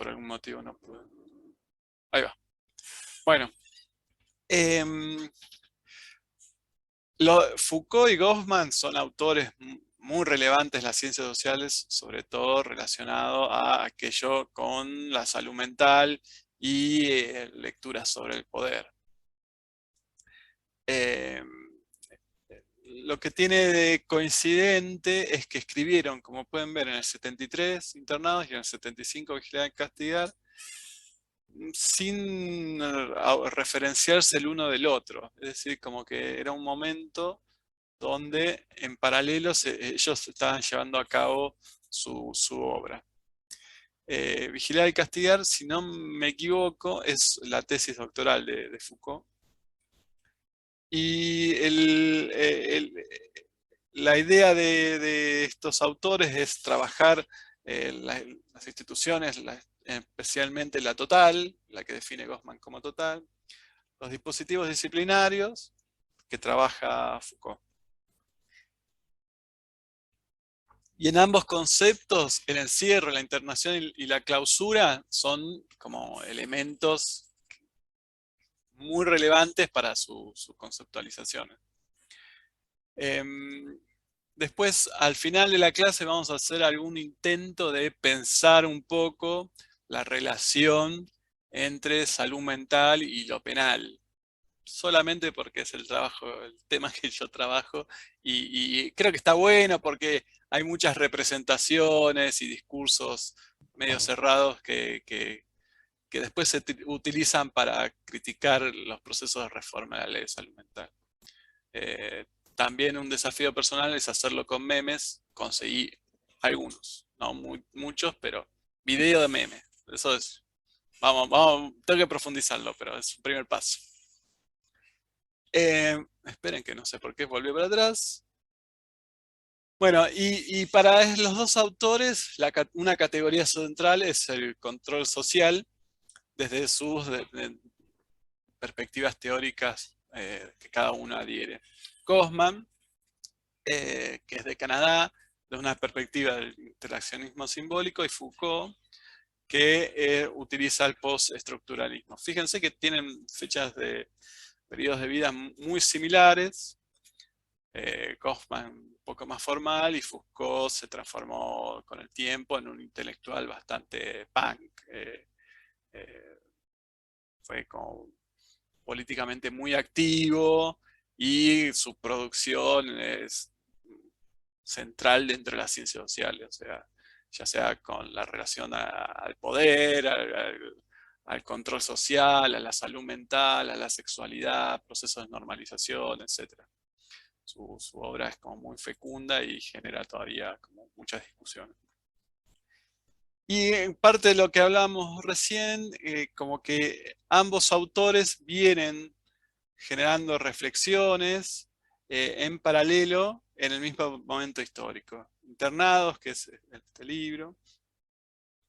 por algún motivo no pude. Ahí va. Bueno. Foucault y Goffman son autores muy relevantes en las ciencias sociales, sobre todo relacionado a aquello con la salud mental y lecturas sobre el poder. Lo que tiene de coincidente es que escribieron, como pueden ver, en el 73 internados y en el 75 vigilar y castigar, sin referenciarse el uno del otro. Es decir, como que era un momento donde en paralelo ellos estaban llevando a cabo su obra. Vigilar y castigar, si no me equivoco, es la tesis doctoral de Foucault. Y la idea de estos autores es trabajar las instituciones, especialmente la total, la que define Goffman como total, los dispositivos disciplinarios que trabaja Foucault. Y en ambos conceptos, el encierro, la internación y la clausura son como elementos muy relevantes para su conceptualización. Después, al final de la clase, vamos a hacer algún intento de pensar un poco la relación entre salud mental y lo penal. Solamente porque es el tema que yo trabajo, y creo que está bueno porque hay muchas representaciones y discursos medio cerrados que después se utilizan para criticar los procesos de reforma de la ley de salud mental. También un desafío personal es hacerlo con memes. Conseguí algunos, no muchos, pero video de memes. Eso es, vamos, tengo que profundizarlo, pero es un primer paso. Esperen que no sé por qué volvió para atrás. Bueno, y para los dos autores, una categoría central es el control social desde sus perspectivas teóricas que cada uno adhiere. Goffman, que es de Canadá, de una perspectiva del interaccionismo simbólico, y Foucault, que utiliza el postestructuralismo. Fíjense que tienen fechas de periodos de vida muy similares. Goffman un poco más formal y Foucault se transformó con el tiempo en un intelectual bastante punk. Fue como políticamente muy activo y su producción es central dentro de las ciencias sociales, o sea, ya sea con la relación al poder, al control social, a la salud mental, a la sexualidad, procesos de normalización, etc. Su obra es como muy fecunda y genera todavía como muchas discusiones. Y en parte de lo que hablamos recién, como que ambos autores vienen generando reflexiones en paralelo en el mismo momento histórico. Internados, que es este libro,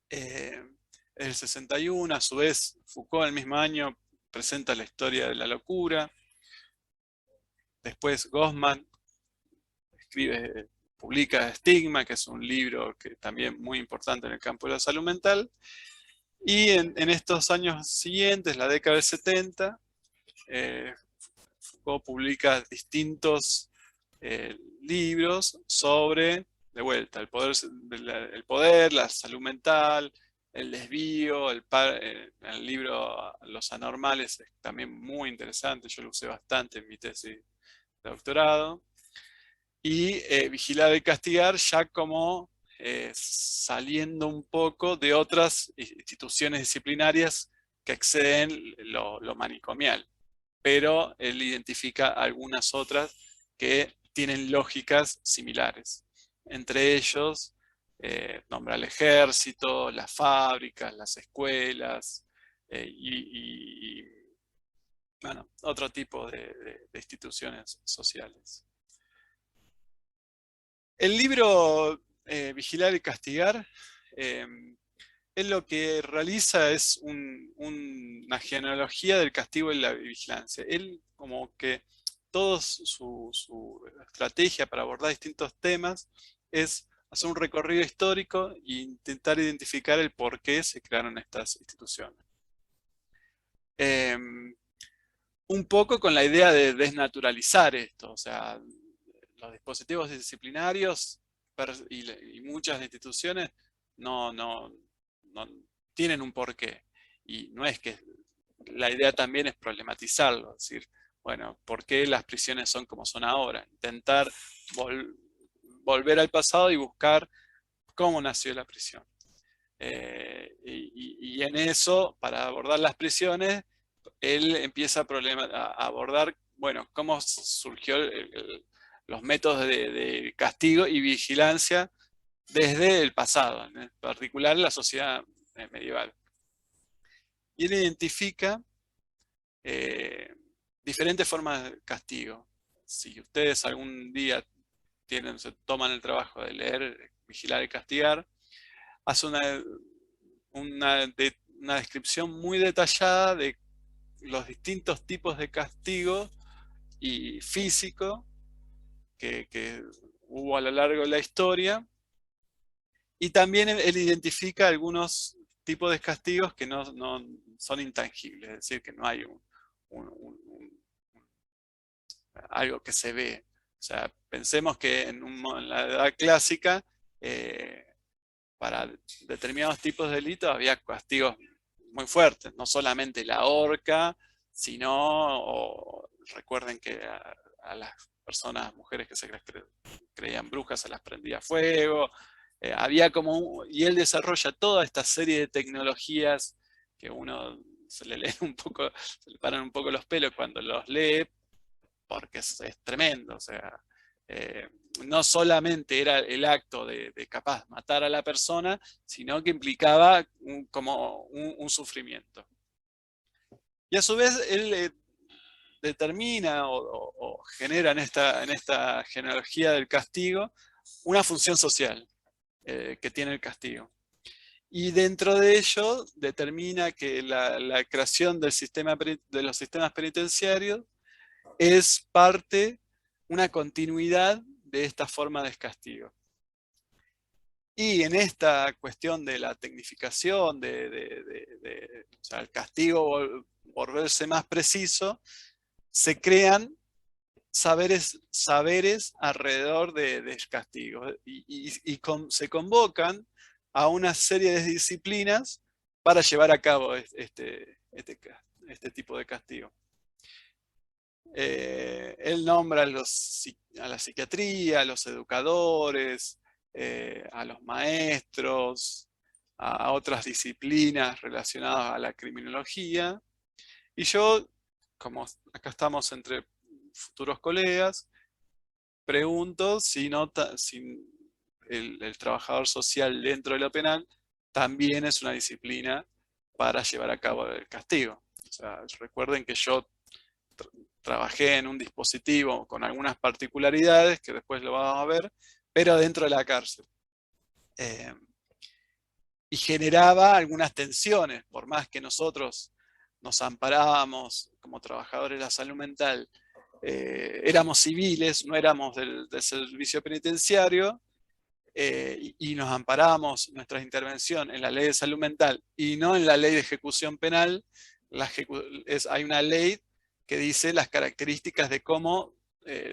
es el 61, a su vez Foucault en el mismo año presenta la historia de la locura. Después Goffman publica Estigma, que es un libro que también muy importante en el campo de la salud mental. Y en estos años siguientes, la década del 70, Foucault publica distintos libros sobre, de vuelta, el poder, la salud mental, el desvío, el libro Los Anormales es también muy interesante, yo lo usé bastante en mi tesis de doctorado. Y Vigilar y castigar ya como saliendo un poco de otras instituciones disciplinarias que exceden lo manicomial, pero él identifica algunas otras que tienen lógicas similares. Entre ellos, nombra el ejército, las fábricas, las escuelas bueno, otro tipo de instituciones sociales. El libro Vigilar y castigar, él lo que realiza es una genealogía del castigo y la vigilancia. Él como que toda su estrategia para abordar distintos temas es hacer un recorrido histórico e intentar identificar el por qué se crearon estas instituciones. Un poco con la idea de desnaturalizar esto, o sea, los dispositivos disciplinarios y muchas instituciones no tienen un porqué. Y no es que la idea también es problematizarlo, es decir, bueno, ¿por qué las prisiones son como son ahora? Intentar volver al pasado y buscar cómo nació la prisión. Y en eso, para abordar las prisiones, él empieza a abordar, bueno, cómo surgió los métodos de castigo y vigilancia desde el pasado, en particular la sociedad medieval. Y él identifica diferentes formas de castigo. Si ustedes algún día se toman el trabajo de leer Vigilar y Castigar, hace una descripción muy detallada de los distintos tipos de castigo y físico que hubo a lo largo de la historia, y también él identifica algunos tipos de castigos que no son intangibles, es decir, que no hay algo que se ve. O sea, pensemos que en la edad clásica, para determinados tipos de delitos había castigos muy fuertes, no solamente la horca, sino, recuerden que a las personas, mujeres que se creían brujas, se las prendía fuego. Había y él desarrolla toda esta serie de tecnologías que uno se le leen un poco, se le paran un poco los pelos cuando los lee, porque es tremendo. O sea, no solamente era el acto de capaz matar a la persona, sino que implicaba como un sufrimiento. Y a su vez él determina o genera en esta genealogía del castigo una función social que tiene el castigo. Y dentro de ello determina que la creación de los sistemas penitenciarios es una continuidad de esta forma de castigo. Y en esta cuestión de la tecnificación, o sea, el castigo volverse más preciso, se crean saberes alrededor del castigo se convocan a una serie de disciplinas para llevar a cabo este tipo de castigo. Él nombra a la psiquiatría, a los educadores, a los maestros, a otras disciplinas relacionadas a la criminología. Y yo, como acá estamos entre futuros colegas, pregunto si el trabajador social dentro de lo penal también es una disciplina para llevar a cabo el castigo. O sea, recuerden que yo trabajé en un dispositivo con algunas particularidades, que después lo vamos a ver, pero dentro de la cárcel. Y generaba algunas tensiones, por más que nosotros nos amparábamos como trabajadores de la salud mental, éramos civiles, no éramos del servicio penitenciario, y nos amparábamos nuestra intervención en la ley de salud mental y no en la ley de ejecución penal. Hay una ley que dice las características de cómo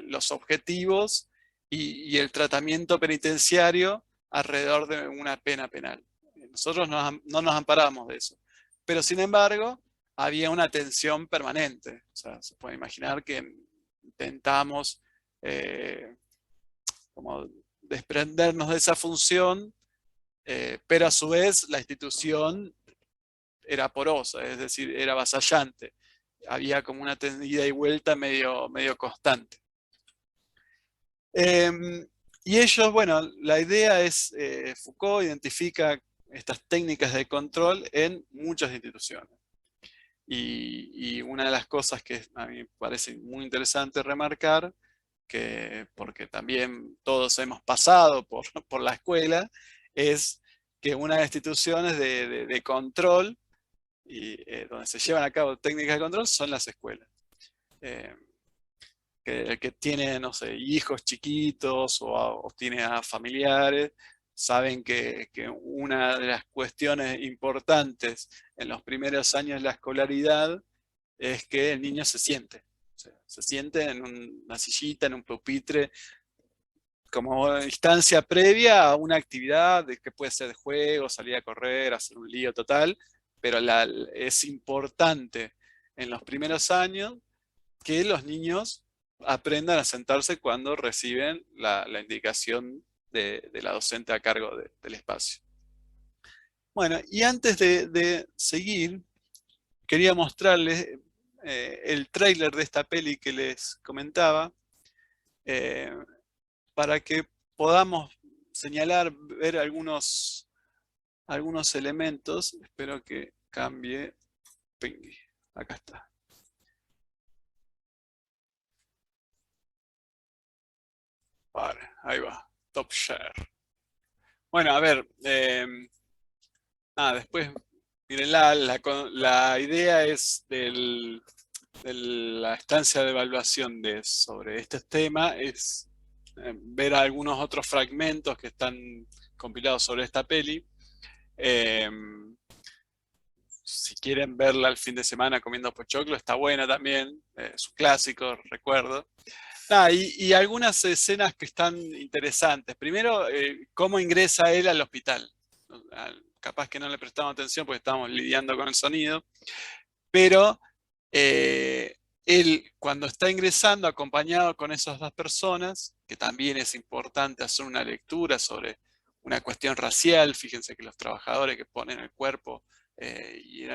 los objetivos y el tratamiento penitenciario alrededor de una pena penal. Nosotros no nos amparamos de eso. Pero sin embargo, había una tensión permanente. O sea, se puede imaginar que intentamos como desprendernos de esa función, pero a su vez la institución era porosa, es decir, era avasallante. Había como una ida y vuelta medio constante. Y ellos, bueno, la idea es, Foucault identifica estas técnicas de control en muchas instituciones. Y una de las cosas que a mí me parece muy interesante remarcar, porque también todos hemos pasado por la escuela, es que una de las instituciones de control y donde se llevan a cabo técnicas de control son las escuelas. que el que tiene, no sé, hijos chiquitos o tiene a familiares, saben que una de las cuestiones importantes en los primeros años de la escolaridad es que el niño se siente. O sea, se siente en una sillita, en un pupitre, como instancia previa a una actividad que puede ser de juego, salir a correr, hacer un lío total, pero es importante en los primeros años que los niños aprendan a sentarse cuando reciben la indicación de la docente a cargo del espacio. Bueno, y antes de seguir, quería mostrarles el tráiler de esta peli que les comentaba, eh, para que podamos señalar, ver algunos elementos. Espero que cambie. Pingui. Acá está. Vale, ahí va. Top share. Bueno, a ver. Después, miren, la idea es de la estancia de evaluación sobre este tema, es ver algunos otros fragmentos que están compilados sobre esta peli. Si quieren verla el fin de semana comiendo pochoclo, está buena también, es un clásico, recuerdo. Y algunas escenas que están interesantes. Primero, cómo ingresa él al hospital. Capaz que no le prestamos atención porque estábamos lidiando con el sonido, pero él cuando está ingresando acompañado con esas dos personas, que también es importante hacer una lectura sobre una cuestión racial. Fíjense que los trabajadores que ponen el cuerpo y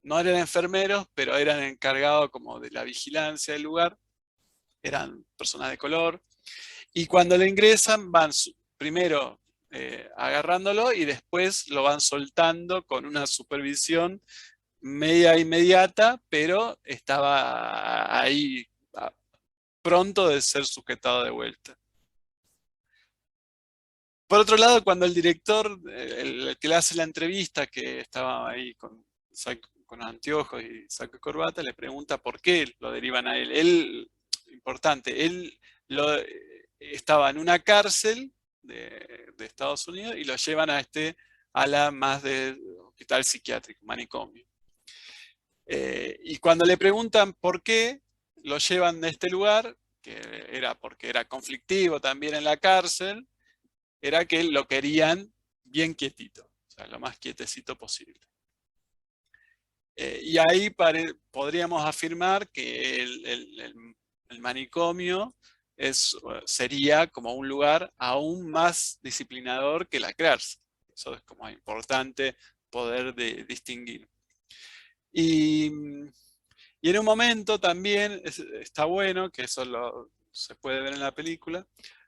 no eran enfermeros, pero eran encargados como de la vigilancia del lugar, eran personas de color, y cuando le ingresan van primero agarrándolo y después lo van soltando con una supervisión media inmediata, pero estaba ahí pronto de ser sujetado de vuelta. Por otro lado, cuando el director, el que le hace la entrevista, que estaba ahí con los anteojos y saco y corbata, le pregunta por qué lo derivan a él. Importante, él estaba en una cárcel de Estados Unidos y lo llevan a este ala más de hospital psiquiátrico, manicomio. Y cuando le preguntan por qué lo llevan de este lugar, que era porque era conflictivo también en la cárcel, era que lo querían bien quietito, o sea, lo más quietecito posible. Y ahí podríamos afirmar que el manicomio sería como un lugar aún más disciplinador que la cárcel. Eso es como importante poder distinguir. Y en un momento también está bueno, que eso se puede ver en la película,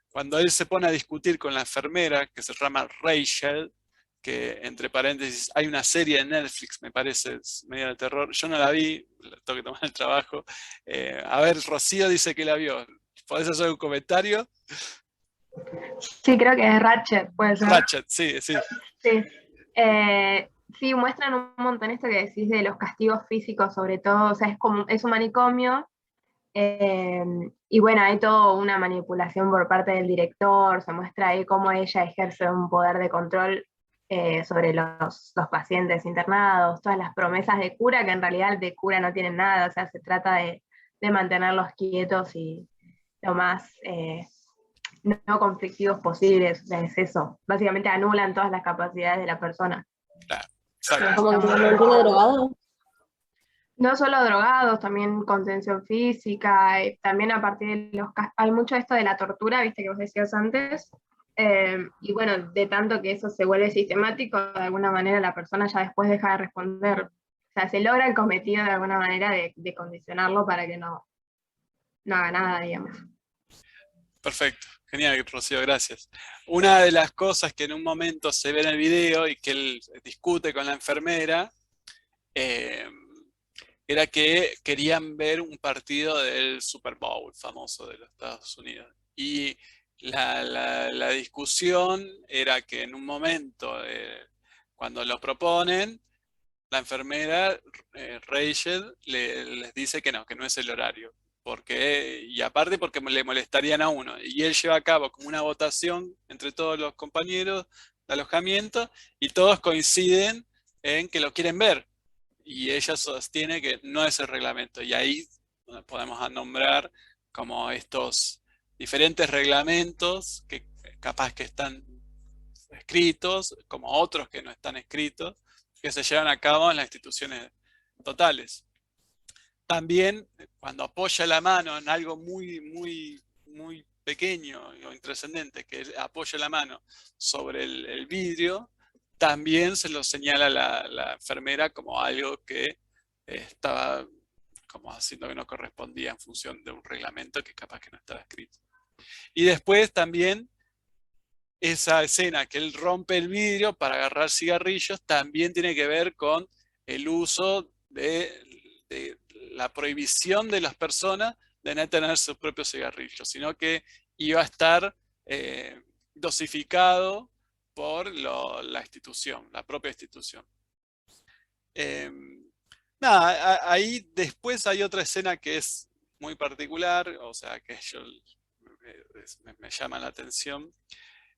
cuando él se pone a discutir con la enfermera, que se llama Rachel, que entre paréntesis hay una serie en Netflix, me parece, es medio de terror. Yo no la vi, tengo que tomar el trabajo. A ver, Rocío dice que la vio. ¿Podés hacer un comentario? Sí, creo que es Ratchet, puede ser. Ratchet, sí, sí. Sí. Sí, muestran un montón esto que decís de los castigos físicos, sobre todo, o sea, es un manicomio, y bueno, hay toda una manipulación por parte del director, se muestra ahí cómo ella ejerce un poder de control sobre los pacientes internados, todas las promesas de cura, que en realidad de cura no tienen nada, o sea, se trata de mantenerlos quietos y lo más no conflictivos posibles, es eso. Básicamente anulan todas las capacidades de la persona. Claro, Como que se mantiene drogado. No solo drogados, también contención física, también a partir de hay mucho esto de la tortura, viste que vos decías antes, y bueno, de tanto que eso se vuelve sistemático, de alguna manera la persona ya después deja de responder. O sea, se logra el cometido de alguna manera de condicionarlo para que no haga nada, digamos. Perfecto, genial, Rocío, gracias. Una de las cosas que en un momento se ve en el video y que él discute con la enfermera, era que querían ver un partido del Super Bowl famoso de los Estados Unidos. Y la discusión era que en un momento, cuando lo proponen, la enfermera, Rachel, les dice que no es el horario. y aparte porque le molestarían a uno. Y él lleva a cabo como una votación entre todos los compañeros de alojamiento y todos coinciden en que lo quieren ver. Y ella sostiene que no es el reglamento. Y ahí podemos nombrar como estos diferentes reglamentos que capaz que están escritos, como otros que no están escritos, que se llevan a cabo en las instituciones totales. También, cuando apoya la mano en algo muy pequeño o intrascendente, que apoya la mano sobre el vidrio, también se lo señala la enfermera como algo que estaba como haciendo que no correspondía en función de un reglamento que capaz que no estaba escrito. Y después también esa escena que él rompe el vidrio para agarrar cigarrillos también tiene que ver con el uso de la prohibición de las personas de no tener sus propios cigarrillos, sino que iba a estar dosificado por la institución, la propia institución. Nada, ahí después hay otra escena que es muy particular, o sea, que me llama la atención,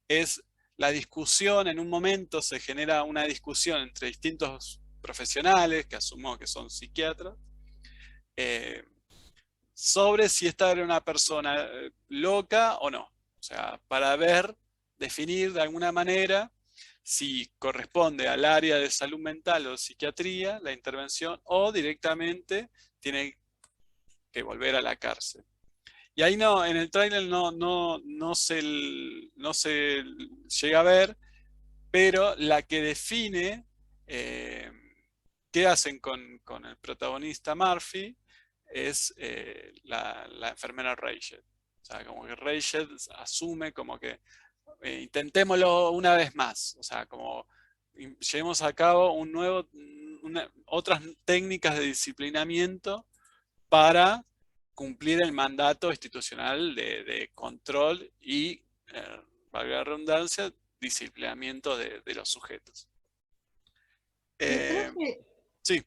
es la discusión. En un momento se genera una discusión entre distintos profesionales, que asumo que son psiquiatras, sobre si esta era una persona loca o no. O sea, para definir de alguna manera si corresponde al área de salud mental o psiquiatría, la intervención, o directamente tiene que volver a la cárcel. Y ahí no, en el tráiler no se llega a ver, pero la que define qué hacen con el protagonista Murphy es la enfermera Rachel. O sea, como que Rachel asume como que intentémoslo una vez más. O sea, como llevemos a cabo otras técnicas de disciplinamiento para cumplir el mandato institucional de control y, valga la redundancia, disciplinamiento de los sujetos. Sí.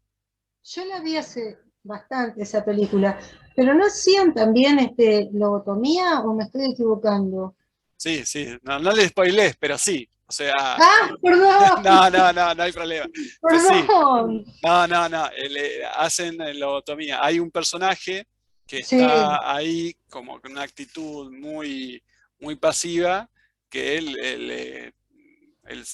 Yo la vi hace bastante esa película, pero ¿no hacían también lobotomía o me estoy equivocando? Sí, no le spoilees, pero sí. O sea. ¡Ah, perdón! No hay problema. ¡Perdón! Sí. No. Hacen lobotomía. Hay un personaje que está ahí como con una actitud muy pasiva, que él en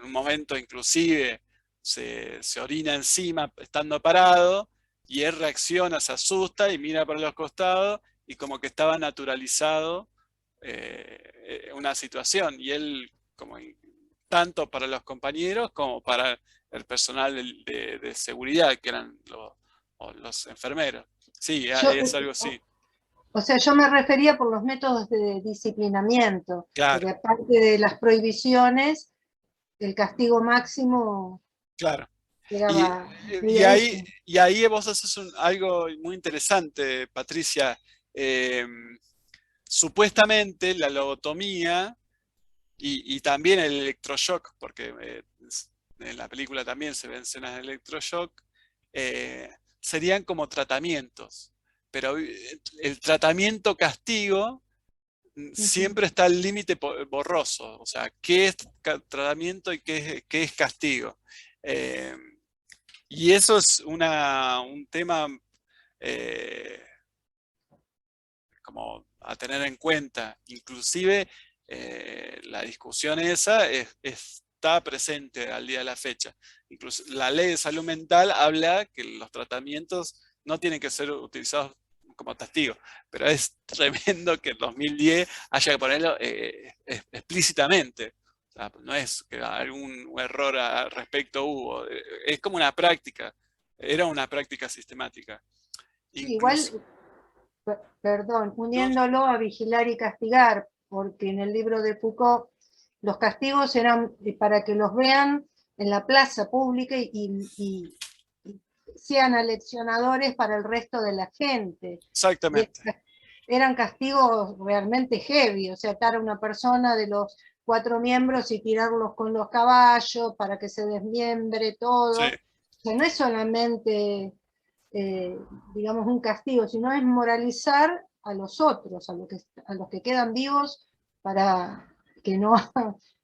un momento inclusive se orina encima estando parado, y él reacciona, se asusta y mira para los costados, y como que estaba naturalizado una situación, y él como tanto para los compañeros como para el personal de seguridad, que eran los enfermeros. Sí, es algo así. O sea, yo me refería por los métodos de disciplinamiento, claro. Porque aparte de las prohibiciones, el castigo máximo... Claro. Llegaba, y ahí vos haces algo muy interesante, Patricia. Supuestamente la lobotomía y también el electroshock, porque en la película también se ven escenas de electroshock, serían como tratamientos. Pero el tratamiento castigo siempre está al límite borroso. O sea, ¿qué es tratamiento y qué es castigo? Y eso es un tema como a tener en cuenta. Inclusive la discusión esa está presente al día de la fecha. Incluso la ley de salud mental habla que los tratamientos no tienen que ser utilizados como testigo, pero es tremendo que en 2010 haya que ponerlo explícitamente. O sea, no es que algún error al respecto hubo, es como una práctica, era una práctica sistemática. Incluso, igual, perdón, uniéndolo a vigilar y castigar, porque en el libro de Foucault los castigos eran para que los vean en la plaza pública y sean aleccionadores para el resto de la gente. Exactamente. Eran castigos realmente heavy, o sea, atar a una persona de los 4 miembros y tirarlos con los caballos para que se desmiembre todo. Sí. O sea, no es solamente digamos, un castigo, sino es moralizar a los otros, a los que quedan vivos, para que no,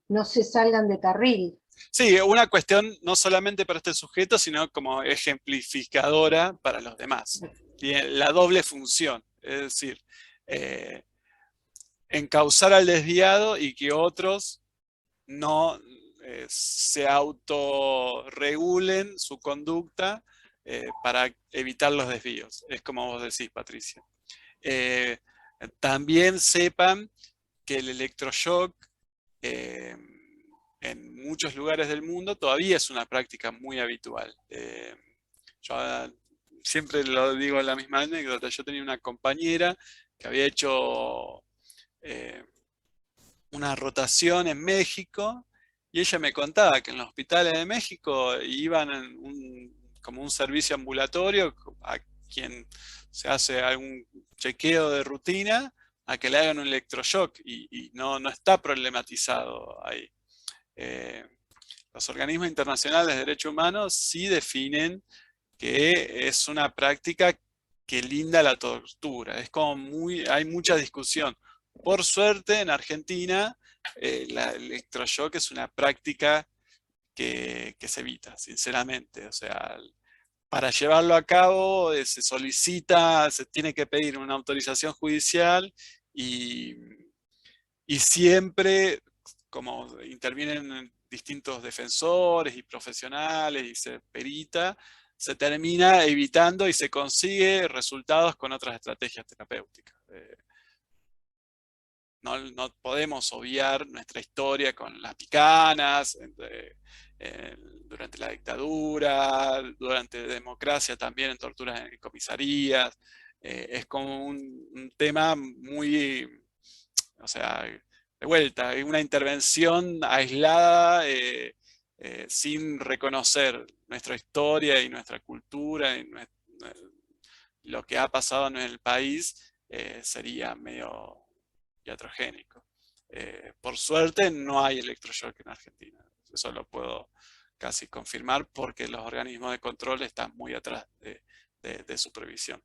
no se salgan de carril. Sí, una cuestión no solamente para este sujeto, sino como ejemplificadora para los demás. Tiene la doble función, es decir, encauzar al desviado y que otros no se autorregulen su conducta para evitar los desvíos. Es como vos decís, Patricia. También sepan que el electroshock en muchos lugares del mundo todavía es una práctica muy habitual. Yo siempre lo digo en la misma anécdota. Yo tenía una compañera que había hecho una rotación en México y ella me contaba que en los hospitales de México iban como un servicio ambulatorio a quien se hace algún chequeo de rutina a que le hagan un electroshock y no está problematizado ahí. Los organismos internacionales de derechos humanos sí definen que es una práctica que linda la tortura. Es como hay mucha discusión. Por suerte, en Argentina, el electroshock es una práctica que se evita, sinceramente. O sea, para llevarlo a cabo se solicita, se tiene que pedir una autorización judicial y siempre, como intervienen distintos defensores y profesionales y se perita, se termina evitando y se consigue resultados con otras estrategias terapéuticas. No podemos obviar nuestra historia con las picanas, durante la dictadura, durante la democracia también en torturas en comisarías. Es como un tema muy, o sea, de vuelta, una intervención aislada sin reconocer nuestra historia y nuestra cultura y lo que ha pasado en el país sería medio iatrogénico. Por suerte no hay electroshock en Argentina. Eso lo puedo casi confirmar porque los organismos de control están muy atrás de su previsión.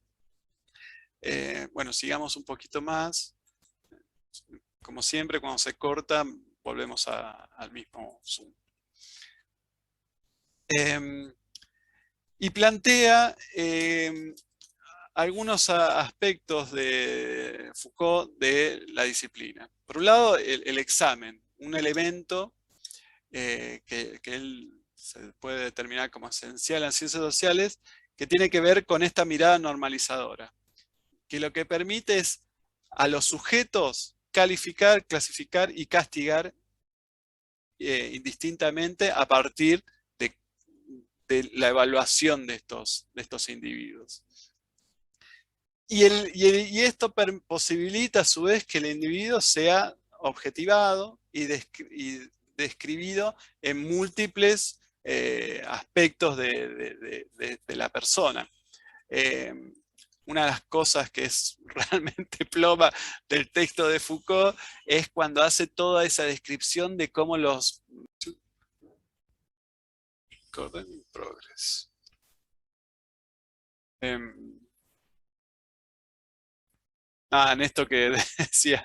Bueno, sigamos un poquito más. Como siempre, cuando se corta, volvemos al mismo Zoom. Y plantea algunos aspectos de Foucault de la disciplina. Por un lado, el examen, un elemento que él se puede determinar como esencial en ciencias sociales, que tiene que ver con esta mirada normalizadora, que lo que permite es a los sujetos calificar, clasificar y castigar indistintamente a partir de la evaluación de estos individuos. Y esto posibilita a su vez que el individuo sea objetivado y describido en múltiples aspectos de la persona. Una de las cosas que es realmente ploma del texto de Foucault es cuando hace toda esa descripción de cómo los... Progress. En esto que decía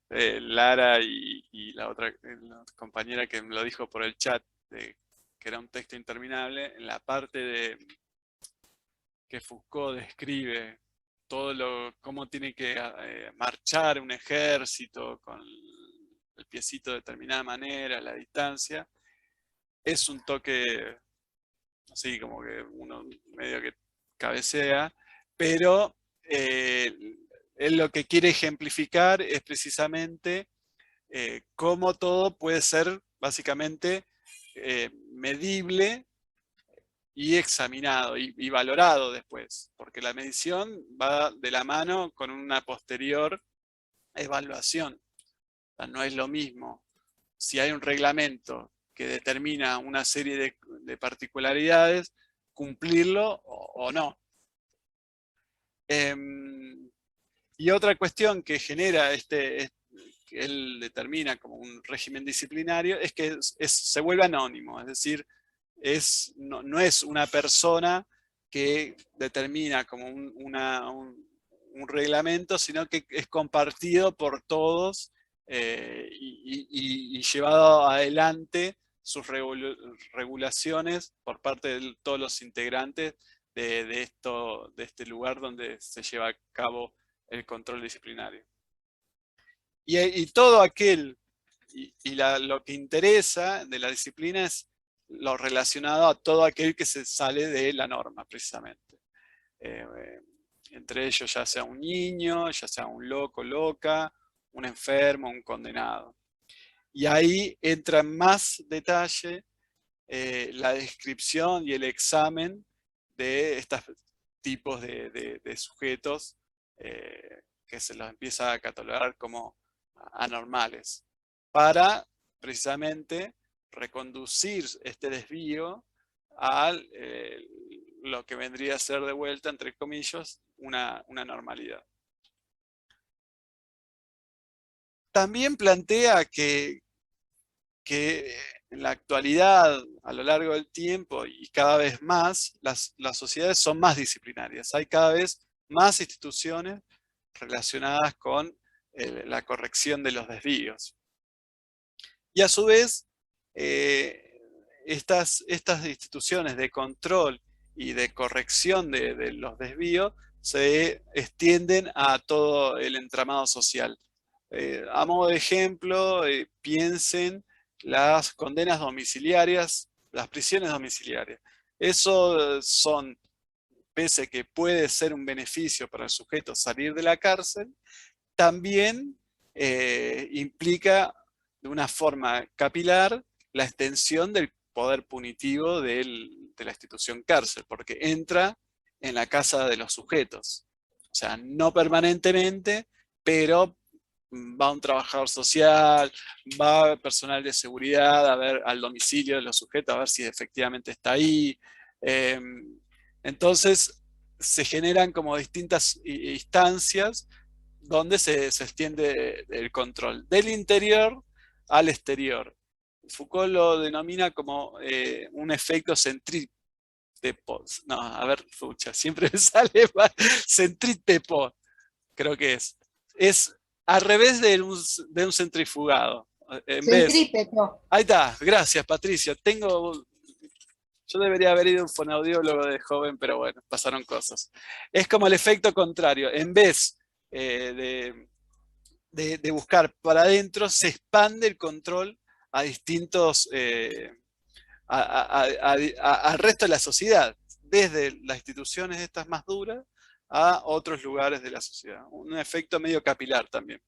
Lara y la otra compañera que me lo dijo por el chat, que era un texto interminable, en la parte de que Foucault describe cómo tiene que marchar un ejército con el piecito de determinada manera, la distancia, es un toque así como que uno medio que cabecea, pero él lo que quiere ejemplificar es precisamente cómo todo puede ser básicamente medible y examinado y valorado después, porque la medición va de la mano con una posterior evaluación. O sea, no es lo mismo si hay un reglamento que determina una serie de particularidades, cumplirlo o no. Y otra cuestión que genera que él determina como un régimen disciplinario es que se vuelve anónimo, es decir, no es una persona que determina como un reglamento, sino que es compartido por todos y llevado adelante sus regulaciones por parte de todos los integrantes de este lugar donde se lleva a cabo el control disciplinario. Y todo aquel, lo que interesa de la disciplina es lo relacionado a todo aquel que se sale de la norma, precisamente. Entre ellos ya sea un niño, ya sea un loco, loca, un enfermo, un condenado. Y ahí entra en más detalle la descripción y el examen de estos tipos de sujetos que se los empieza a catalogar como anormales, para precisamente reconducir este desvío a lo que vendría a ser de vuelta, entre comillas, una normalidad. También plantea que en la actualidad, a lo largo del tiempo y cada vez más, las sociedades son más disciplinarias. Hay cada vez más instituciones relacionadas con la corrección de los desvíos. Y a su vez, estas instituciones de control y de corrección de los desvíos se extienden a todo el entramado social. A modo de ejemplo, piensen las condenas domiciliarias, las prisiones domiciliarias. Eso son, pese a que puede ser un beneficio para el sujeto salir de la cárcel, también implica de una forma capilar la extensión del poder punitivo de la institución cárcel, porque entra en la casa de los sujetos. O sea, no permanentemente, pero va un trabajador social, va personal de seguridad a ver al domicilio de los sujetos, a ver si efectivamente está ahí. Entonces, se generan como distintas instancias donde se extiende el control, del interior al exterior. Foucault lo denomina como un efecto centrípeto. No, a ver, pucha, siempre me sale mal. Centrípeto, creo que es. Es al revés de un centrifugado. Centrípeto. Ahí está, gracias Patricia. Yo debería haber ido a un fonoaudiólogo de joven, pero bueno, pasaron cosas. Es como el efecto contrario. En vez de buscar para adentro, se expande el control a distintos, al resto de la sociedad, desde las instituciones estas más duras a otros lugares de la sociedad. Un efecto medio capilar también.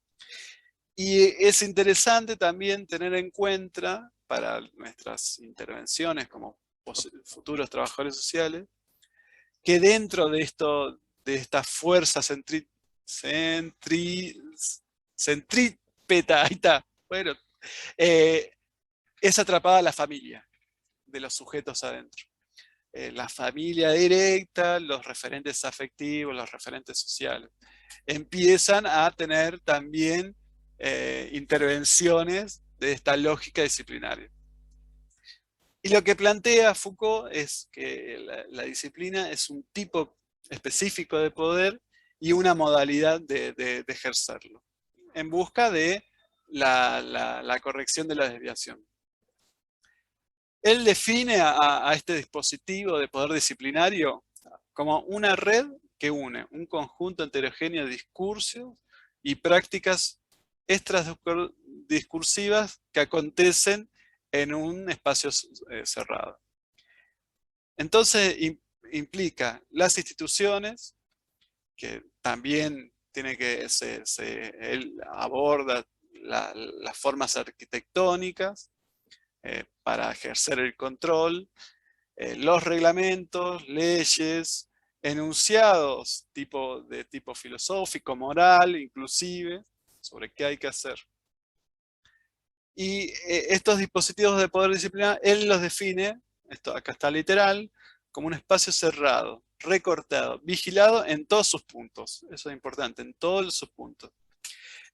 Y es interesante también tener en cuenta para nuestras intervenciones como futuros trabajadores sociales, que dentro de esta fuerza centrípeta, ahí está, bueno, es atrapada la familia de los sujetos adentro. La familia directa, los referentes afectivos, los referentes sociales, empiezan a tener también intervenciones de esta lógica disciplinaria. Y lo que plantea Foucault es que la disciplina es un tipo específico de poder y una modalidad de ejercerlo, en busca de la corrección de la desviación. Él define a este dispositivo de poder disciplinario como una red que une un conjunto heterogéneo de discursos y prácticas extradiscursivas que acontecen en un espacio cerrado. Entonces implica las instituciones, que también tiene que él aborda las formas arquitectónicas para ejercer el control, los reglamentos, leyes, enunciados de tipo filosófico, moral, inclusive, sobre qué hay que hacer. Y estos dispositivos de poder disciplinar, él los define, esto acá está literal, como un espacio cerrado, recortado, vigilado en todos sus puntos. Eso es importante, en todos sus puntos.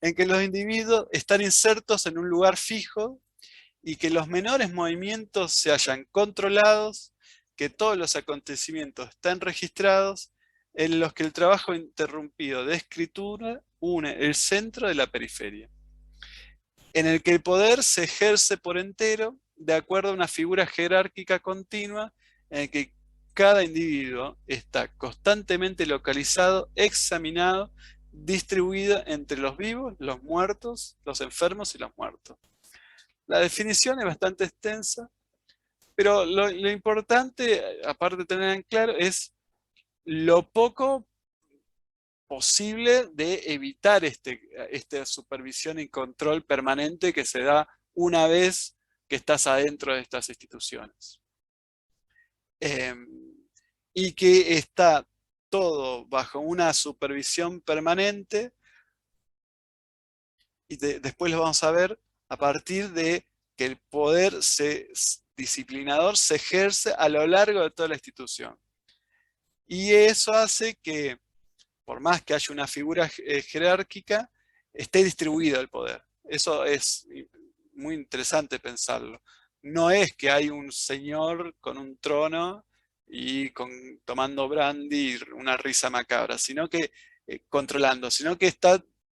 En que los individuos están insertos en un lugar fijo y que los menores movimientos se hallan controlados, que todos los acontecimientos están registrados, en los que el trabajo interrumpido de escritura une el centro de la periferia, en el que el poder se ejerce por entero de acuerdo a una figura jerárquica continua, en el que cada individuo está constantemente localizado, examinado, distribuido entre los vivos, los muertos, los enfermos y los muertos. La definición es bastante extensa, pero lo importante, aparte de tener en claro, es lo poco posible de evitar esta supervisión y control permanente que se da una vez que estás adentro de estas instituciones. Y que está todo bajo una supervisión permanente, y después lo vamos a ver, a partir de que el poder disciplinador se ejerce a lo largo de toda la institución. Y eso hace que, por más que haya una figura jerárquica, esté distribuido el poder. Eso es muy interesante pensarlo. No es que hay un señor con un trono y tomando brandy y una risa macabra, sino que controlando, sino que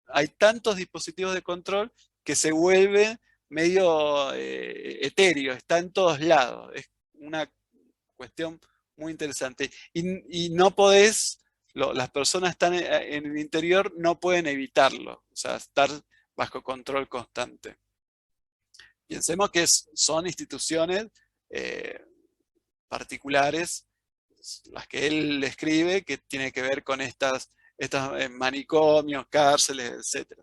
hay tantos dispositivos de control que se vuelve medio etéreo, está en todos lados. Es una cuestión muy interesante. Y no podés, las personas están en el interior, no pueden evitarlo, o sea, estar bajo control constante. Pensemos que son instituciones particulares, las que él escribe, que tiene que ver con estos manicomios, cárceles, etc.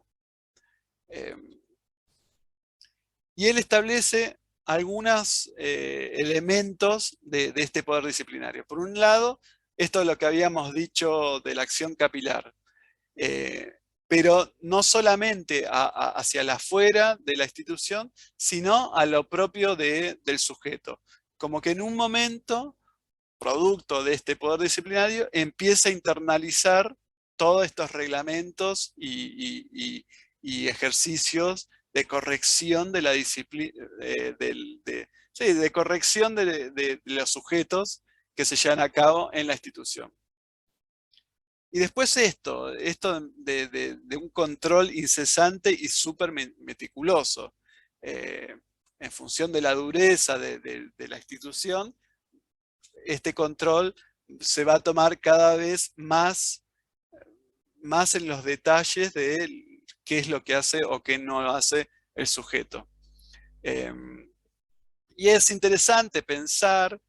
Y él establece algunos elementos de este poder disciplinario. Por un lado, esto es lo que habíamos dicho de la acción capilar, pero no solamente hacia la afuera de la institución, sino a lo propio del sujeto. Como que en un momento, producto de este poder disciplinario, empieza a internalizar todos estos reglamentos y ejercicios de corrección de la disciplina, de corrección de los sujetos que se llevan a cabo en la institución. Y después esto de un control incesante y súper meticuloso, en función de la dureza de la institución, este control se va a tomar cada vez más en los detalles de qué es lo que hace o qué no hace el sujeto. Y es interesante pensar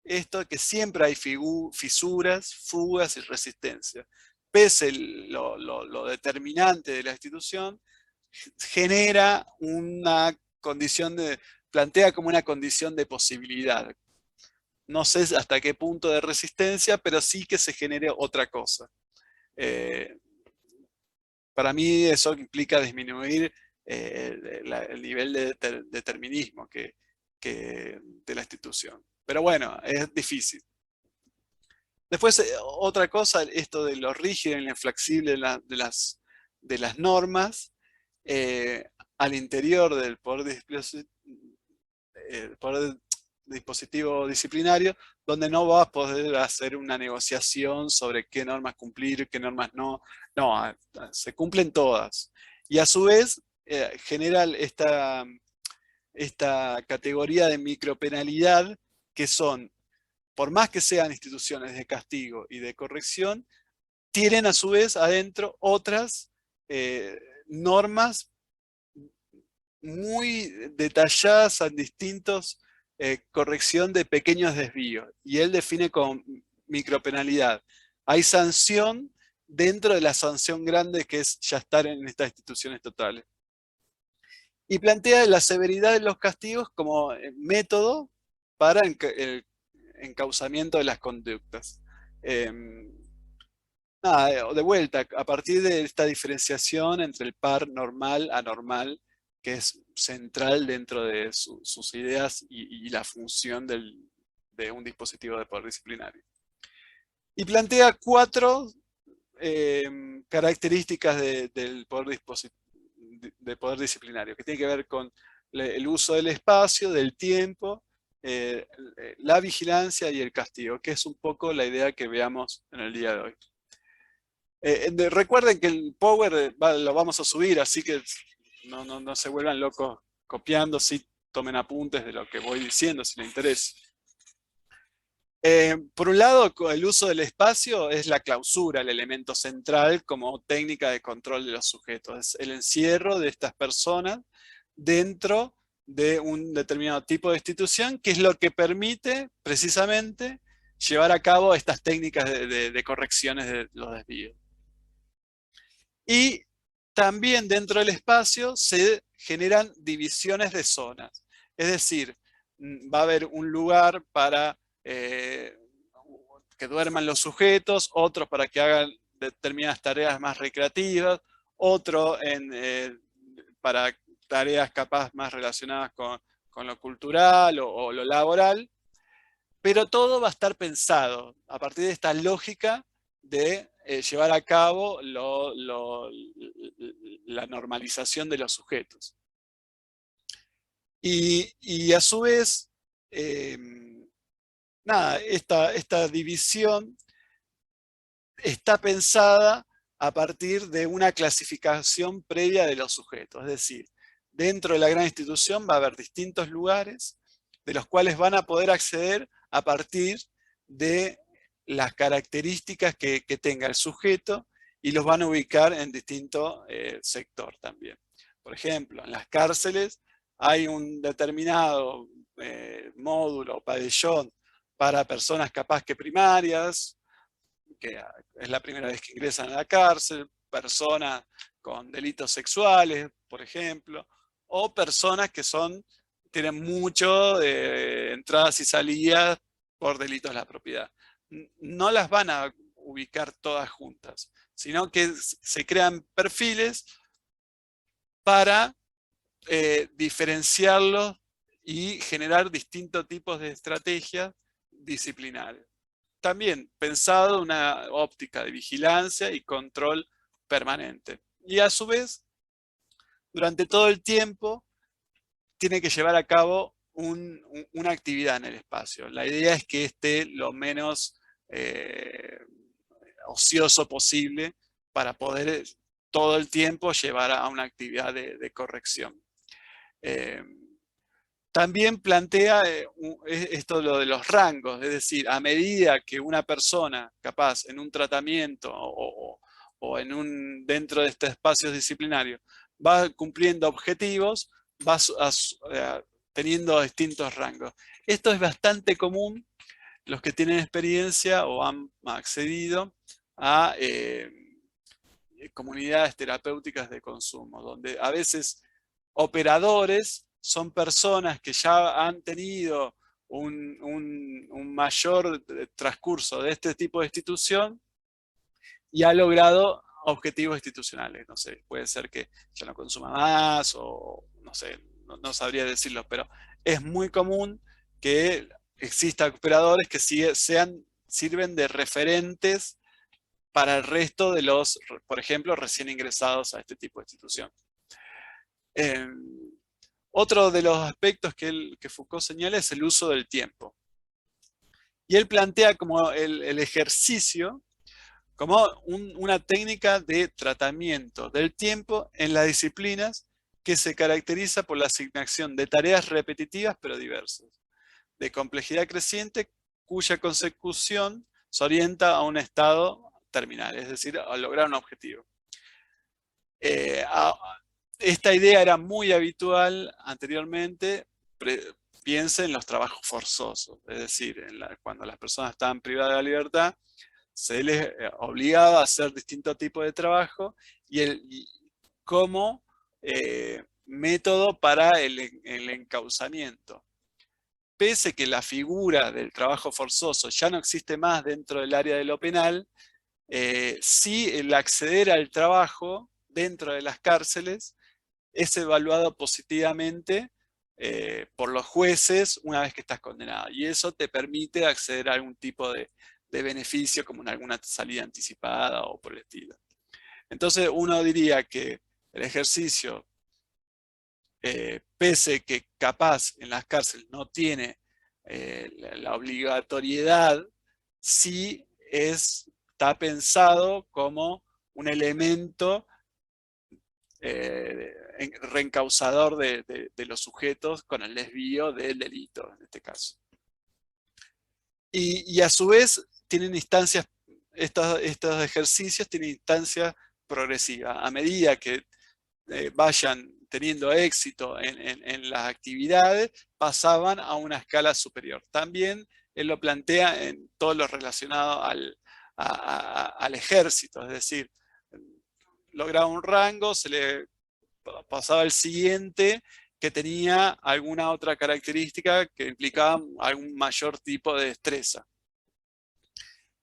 esto, que siempre hay fisuras, fugas y resistencia. Pese lo determinante de la institución, genera una condición plantea como una condición de posibilidad. No sé hasta qué punto de resistencia, pero sí que se genere otra cosa. Para mí eso implica disminuir el nivel de determinismo de la institución. Pero bueno, es difícil. Después, otra cosa, esto de lo rígido y lo inflexible de las normas, al interior del poder dispositivo disciplinario, donde no vas a poder hacer una negociación sobre qué normas cumplir, qué normas no. No, se cumplen todas. Y a su vez, genera esta categoría de micropenalidad, que son, por más que sean instituciones de castigo y de corrección, tienen a su vez adentro otras normas muy detalladas en distintos corrección de pequeños desvíos. Y él define como micropenalidad. Hay sanción dentro de la sanción grande, que es ya estar en estas instituciones totales. Y plantea la severidad de los castigos como método para el encauzamiento de las conductas. De vuelta, a partir de esta diferenciación entre el par normal, anormal, que es central dentro de sus ideas y la función de un dispositivo de poder disciplinario. Y plantea 4 características del poder disciplinario, que tiene que ver con el uso del espacio, del tiempo, la vigilancia y el castigo, que es un poco la idea que veamos en el día de hoy. Recuerden que el Power lo vamos a subir, así que no se vuelvan locos copiando, sí tomen apuntes de lo que voy diciendo si les interesa. Por un lado, el uso del espacio es la clausura, el elemento central como técnica de control de los sujetos. Es el encierro de estas personas dentro de un determinado tipo de institución, que es lo que permite precisamente llevar a cabo estas técnicas de correcciones de los desvíos. Y también dentro del espacio se generan divisiones de zonas. Es decir, va a haber un lugar para que duerman los sujetos, otros para que hagan determinadas tareas más recreativas, otro para tareas capaz más relacionadas con lo cultural o lo laboral, pero todo va a estar pensado a partir de esta lógica de llevar a cabo la normalización de los sujetos. Y a su vez, esta división está pensada a partir de una clasificación previa de los sujetos. Es decir, dentro de la gran institución va a haber distintos lugares de los cuales van a poder acceder a partir de las características que tenga el sujeto y los van a ubicar en distinto sector también. Por ejemplo, en las cárceles hay un determinado módulo o pabellón para personas capaz que primarias, que es la primera vez que ingresan a la cárcel, personas con delitos sexuales, por ejemplo, o personas que tienen mucho de entradas y salidas por delitos de la propiedad. No las van a ubicar todas juntas, sino que se crean perfiles para diferenciarlos y generar distintos tipos de estrategias disciplinares. También pensado una óptica de vigilancia y control permanente. Y a su vez, durante todo el tiempo, tiene que llevar a cabo una actividad en el espacio. La idea es que esté lo menos ocioso posible para poder todo el tiempo llevar a una actividad de corrección. También plantea esto lo de los rangos, es decir, a medida que una persona capaz en un tratamiento o dentro de este espacio disciplinario va cumpliendo objetivos, va teniendo distintos rangos. Esto es bastante común, los que tienen experiencia o han accedido a comunidades terapéuticas de consumo, donde a veces operadores son personas que ya han tenido un mayor transcurso de este tipo de institución y ha logrado objetivos institucionales. No sé, puede ser que ya no consuma más o no sé, no sabría decirlo, pero es muy común que existan operadores que sirven de referentes para el resto de los, por ejemplo, recién ingresados a este tipo de institución. Otro de los aspectos que Foucault señala es el uso del tiempo. Y él plantea como el ejercicio como una técnica de tratamiento del tiempo en las disciplinas que se caracteriza por la asignación de tareas repetitivas pero diversas, de complejidad creciente, cuya consecución se orienta a un estado terminal, es decir, a lograr un objetivo. Esta idea era muy habitual anteriormente, piensen en los trabajos forzosos, es decir, cuando las personas estaban privadas de la libertad, se les obligaba a hacer distintos tipos de trabajo y como método para el encauzamiento. Pese que la figura del trabajo forzoso ya no existe más dentro del área de lo penal, sí el acceder al trabajo dentro de las cárceles es evaluado positivamente por los jueces una vez que estás condenado. Y eso te permite acceder a algún tipo de beneficio, como en alguna salida anticipada o por el estilo. Entonces uno diría que el ejercicio, pese que capaz en las cárceles no tiene la obligatoriedad sí está pensado como un elemento reencauzador de los sujetos con el desvío del delito, en este caso. Y a su vez tienen instancias, estos ejercicios tienen instancias progresivas. A medida que vayan teniendo éxito en las actividades, pasaban a una escala superior. También él lo plantea en todo lo relacionado al ejército, es decir, lograba un rango, se le pasaba al siguiente que tenía alguna otra característica que implicaba algún mayor tipo de destreza.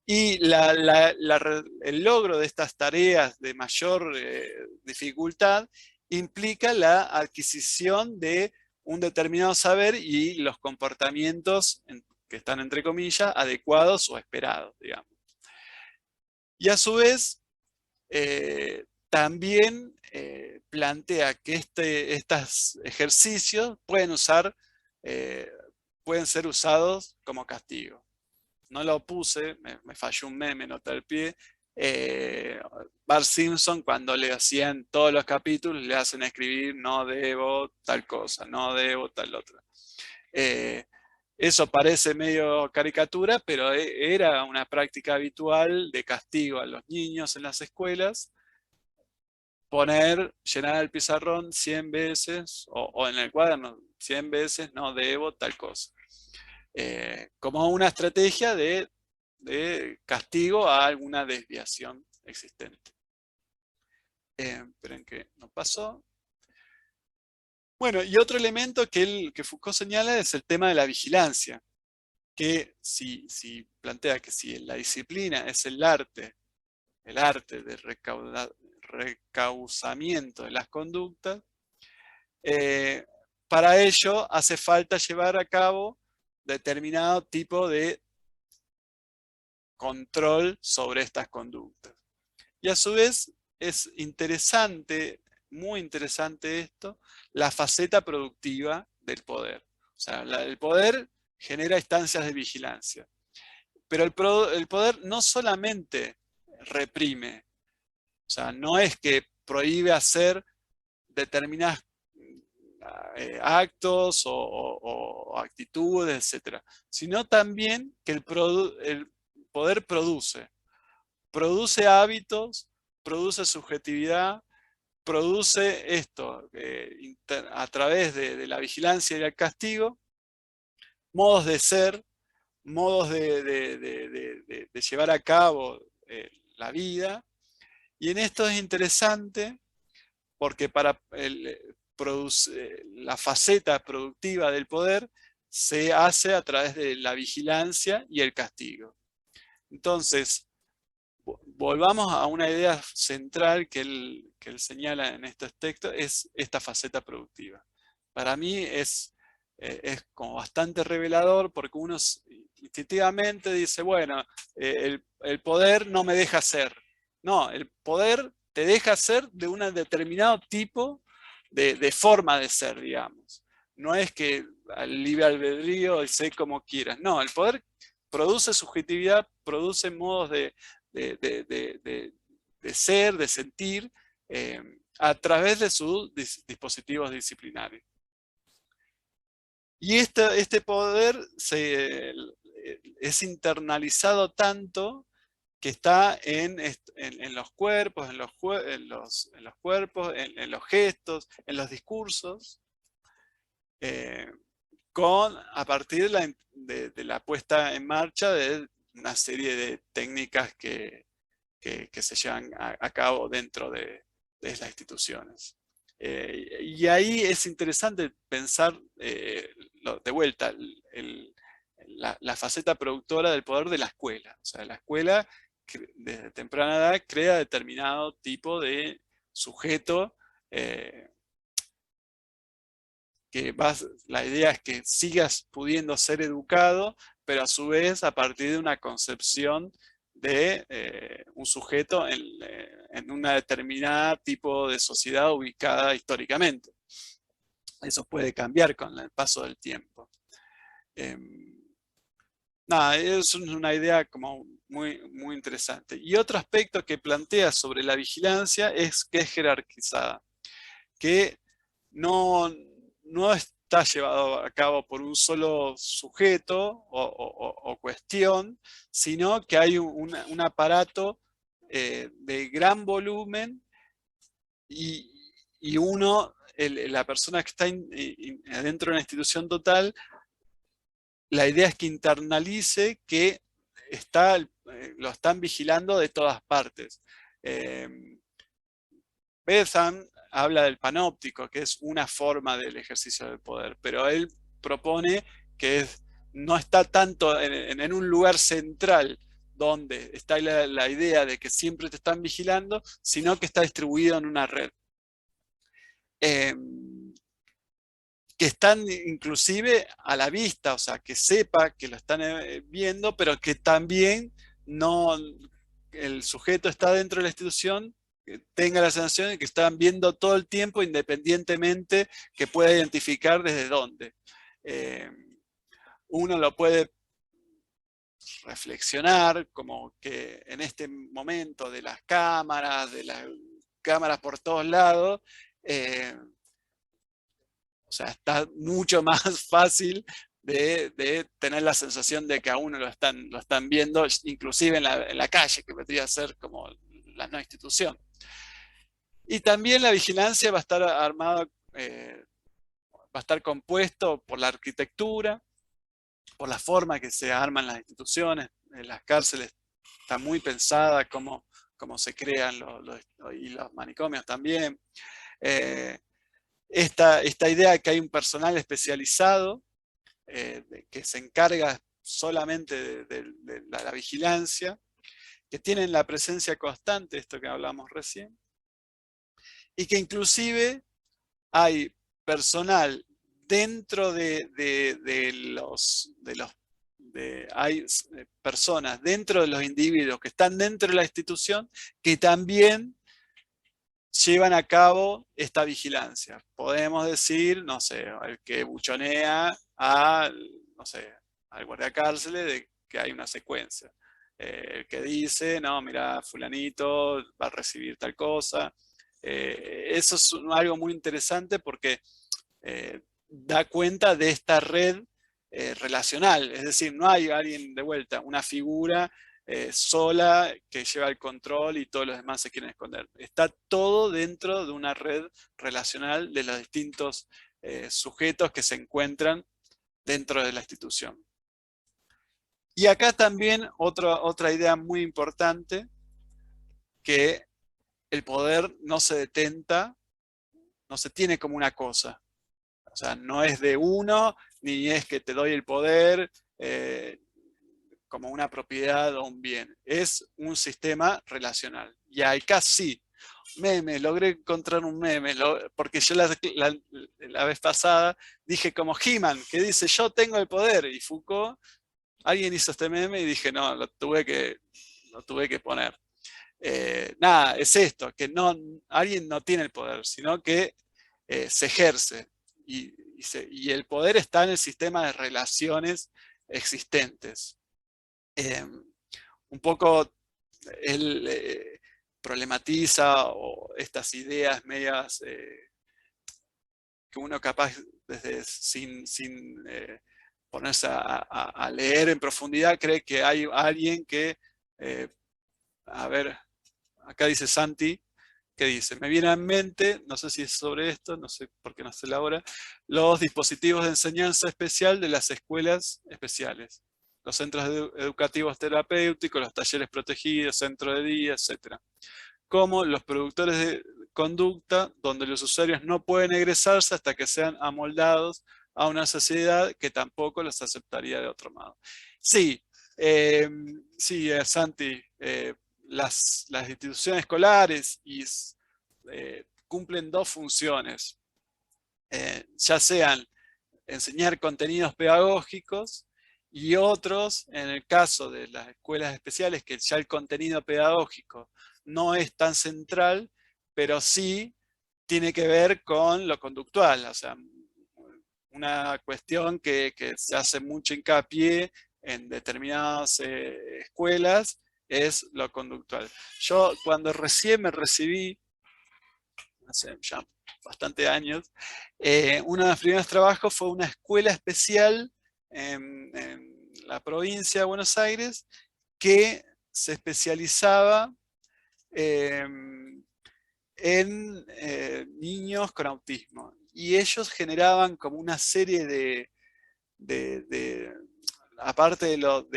Y el logro de estas tareas de mayor dificultad implica la adquisición de un determinado saber y los comportamientos que están entre comillas adecuados o esperados, digamos. Y a su vez también plantea que estos ejercicios pueden ser usados como castigo. No lo puse, me falló un meme, nota al pie. Bart Simpson, cuando le hacían todos los capítulos, le hacen escribir no debo tal cosa, no debo tal otra. Eso parece medio caricatura, pero era una práctica habitual de castigo a los niños en las escuelas. Llenar el pizarrón 100 veces, o en el cuaderno 100 veces, no debo tal cosa. Como una estrategia de castigo a alguna desviación existente. Esperen que no pasó. Bueno, y otro elemento que Foucault señala es el tema de la vigilancia, que si plantea que si la disciplina es el arte de recauzamiento de las conductas, para ello hace falta llevar a cabo determinado tipo de control sobre estas conductas. Y a su vez es interesante, muy interesante esto, la faceta productiva del poder. O sea, el poder genera instancias de vigilancia. Pero el poder no solamente reprime, o sea, no es que prohíbe hacer determinados actos o actitudes, etc. Sino también que el poder produce hábitos, produce subjetividad, produce esto a través de la vigilancia y el castigo, modos de ser, modos de llevar a cabo la vida. Y en esto es interesante porque para la faceta productiva del poder se hace a través de la vigilancia y el castigo. Entonces, volvamos a una idea central que él señala en estos textos, es esta faceta productiva. Para mí es como bastante revelador porque uno instintivamente dice, bueno, el poder no me deja ser. No, el poder te deja ser de un determinado tipo de forma de ser, digamos. No es que al libre albedrío sé como quieras. No, el poder produce subjetividad, produce modos de ser, de sentir, a través de sus dispositivos disciplinarios. Y este poder es internalizado tanto que está en los cuerpos, en los cuerpos, en los gestos, en los discursos, a partir de la puesta en marcha de una serie de técnicas que se llevan a cabo dentro de las instituciones. Y ahí es interesante pensar de vuelta la faceta productora del poder de la escuela. O sea, la escuela desde temprana edad crea determinado tipo de sujeto la idea es que sigas pudiendo ser educado, pero a su vez a partir de una concepción de un sujeto en una determinada tipo de sociedad ubicada históricamente. Eso puede cambiar con el paso del tiempo. nada, es una idea como muy interesante. Y otro aspecto que plantea sobre la vigilancia es que es jerarquizada, que no está llevado a cabo por un solo sujeto o cuestión, sino que hay un aparato de gran volumen y la persona que está dentro de una institución total, la idea es que internalice que lo están vigilando de todas partes. Betham habla del panóptico, que es una forma del ejercicio del poder, pero él propone que no está tanto en un lugar central donde está la idea de que siempre te están vigilando, sino que está distribuido en una red. Que están inclusive a la vista, o sea, que sepa que lo están viendo, pero que también el sujeto está dentro de la institución, que tenga la sensación de que están viendo todo el tiempo, independientemente que pueda identificar desde dónde. Uno lo puede reflexionar como que en este momento de las cámaras por todos lados, o sea, está mucho más fácil de tener la sensación de que a uno lo están viendo, inclusive en la calle, que vendría a ser como la no institución. Y también la vigilancia va a estar armada, va a estar compuesto por la arquitectura, por la forma que se arman las instituciones. En las cárceles está muy pensada cómo se crean y los manicomios también. Esta idea de que hay un personal especializado que se encarga solamente de la vigilancia, que tienen la presencia constante, esto que hablamos recién, y que inclusive hay personal dentro hay personas dentro de los individuos que están dentro de la institución que también llevan a cabo esta vigilancia. Podemos decir, no sé, el que buchonea no sé, al guardiacárceles de que hay una secuencia. El que dice, no, mira, fulanito va a recibir tal cosa. Eso es algo muy interesante porque da cuenta de esta red relacional. Es decir, no hay alguien de vuelta, una figura sola que lleva el control y todos los demás se quieren esconder. Está todo dentro de una red relacional de los distintos sujetos que se encuentran dentro de la institución. Y acá también otra idea muy importante, que el poder no se detenta, no se tiene como una cosa. O sea, no es de uno, ni es que te doy el poder como una propiedad o un bien. Es un sistema relacional. Y acá sí, logré encontrar un meme, porque yo la vez pasada dije como He-Man, que dice yo tengo el poder, y Foucault, alguien hizo este meme y dije no, lo tuve que poner. Nada, es esto, que alguien no tiene el poder, sino que se ejerce. Y el poder está en el sistema de relaciones existentes. Un poco él problematiza estas ideas medias que uno capaz sin ponerse a leer en profundidad cree que hay alguien que, a ver, acá dice Santi, que dice, me viene en mente, no sé si es sobre esto, no sé por qué no sé la hora, los dispositivos de enseñanza especial de las escuelas especiales, los centros educativos terapéuticos, los talleres protegidos, centros de día, etc. Como los productores de conducta, donde los usuarios no pueden egresarse hasta que sean amoldados a una sociedad que tampoco los aceptaría de otro modo. Sí, sí, Santi, las instituciones escolares cumplen dos funciones, ya sean enseñar contenidos pedagógicos y otros, en el caso de las escuelas especiales, que ya el contenido pedagógico no es tan central, pero sí tiene que ver con lo conductual, o sea, una cuestión que se hace mucho hincapié en determinadas escuelas es lo conductual. Yo cuando recién me recibí, hace ya bastante años, uno de los primeros trabajos fue una escuela especial en la provincia de Buenos Aires que se especializaba en niños con autismo. Y ellos generaban como una serie aparte de lo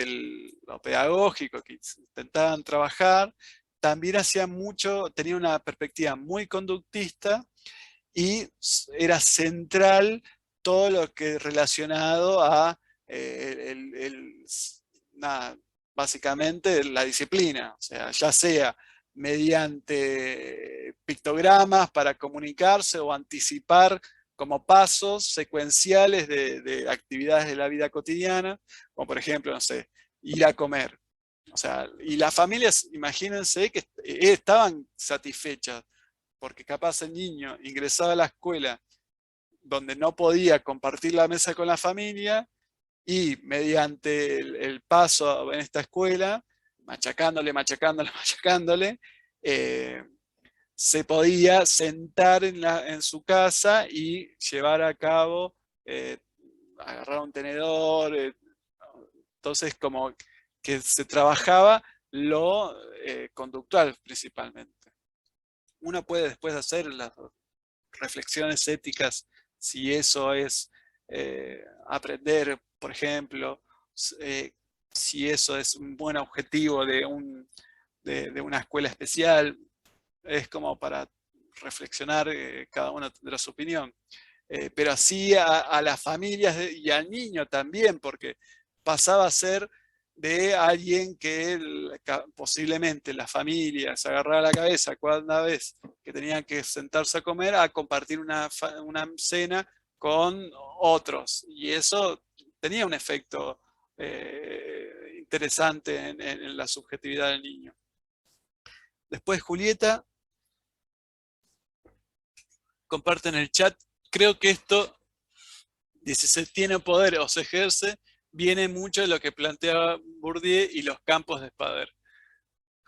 pedagógico que intentaban trabajar, también hacían mucho, tenían una perspectiva muy conductista y era central todo lo que relacionado a básicamente la disciplina, o sea, ya sea mediante pictogramas para comunicarse o anticipar como pasos secuenciales de actividades de la vida cotidiana, como por ejemplo, no sé, ir a comer. O sea, y las familias, imagínense que estaban satisfechas, porque capaz el niño ingresaba a la escuela donde no podía compartir la mesa con la familia, y mediante el paso en esta escuela, machacándole, se podía sentar en su casa y llevar a cabo, agarrar un tenedor, entonces como que se trabajaba lo conductual principalmente. Uno puede después hacer las reflexiones éticas si eso es aprender, por ejemplo, si eso es un buen objetivo de una escuela especial. Es como para reflexionar, cada uno tendrá su opinión. Pero así a las familias y al niño también, porque pasaba a ser de alguien que posiblemente la familia se agarraba la cabeza cada vez que tenían que sentarse a comer, a compartir una cena con otros. Y eso tenía un efecto interesante en la subjetividad del niño. Después Julieta comparte en el chat. Creo que esto, si se tiene poder o se ejerce, viene mucho de lo que planteaba Bourdieu y los campos de Spader,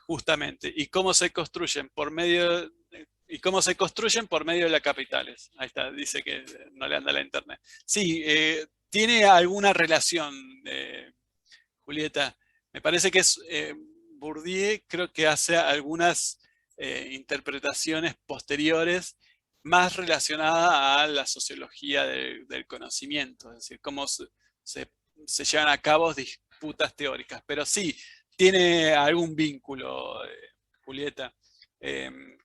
justamente. Y cómo se construyen por medio de las capitales. Ahí está, dice que no le anda la internet. Sí, tiene alguna relación, Julieta. Me parece que es Bourdieu, creo que hace algunas interpretaciones posteriores más relacionada a la sociología del conocimiento, es decir, cómo se llevan a cabo disputas teóricas. Pero sí, tiene algún vínculo, Julieta. Él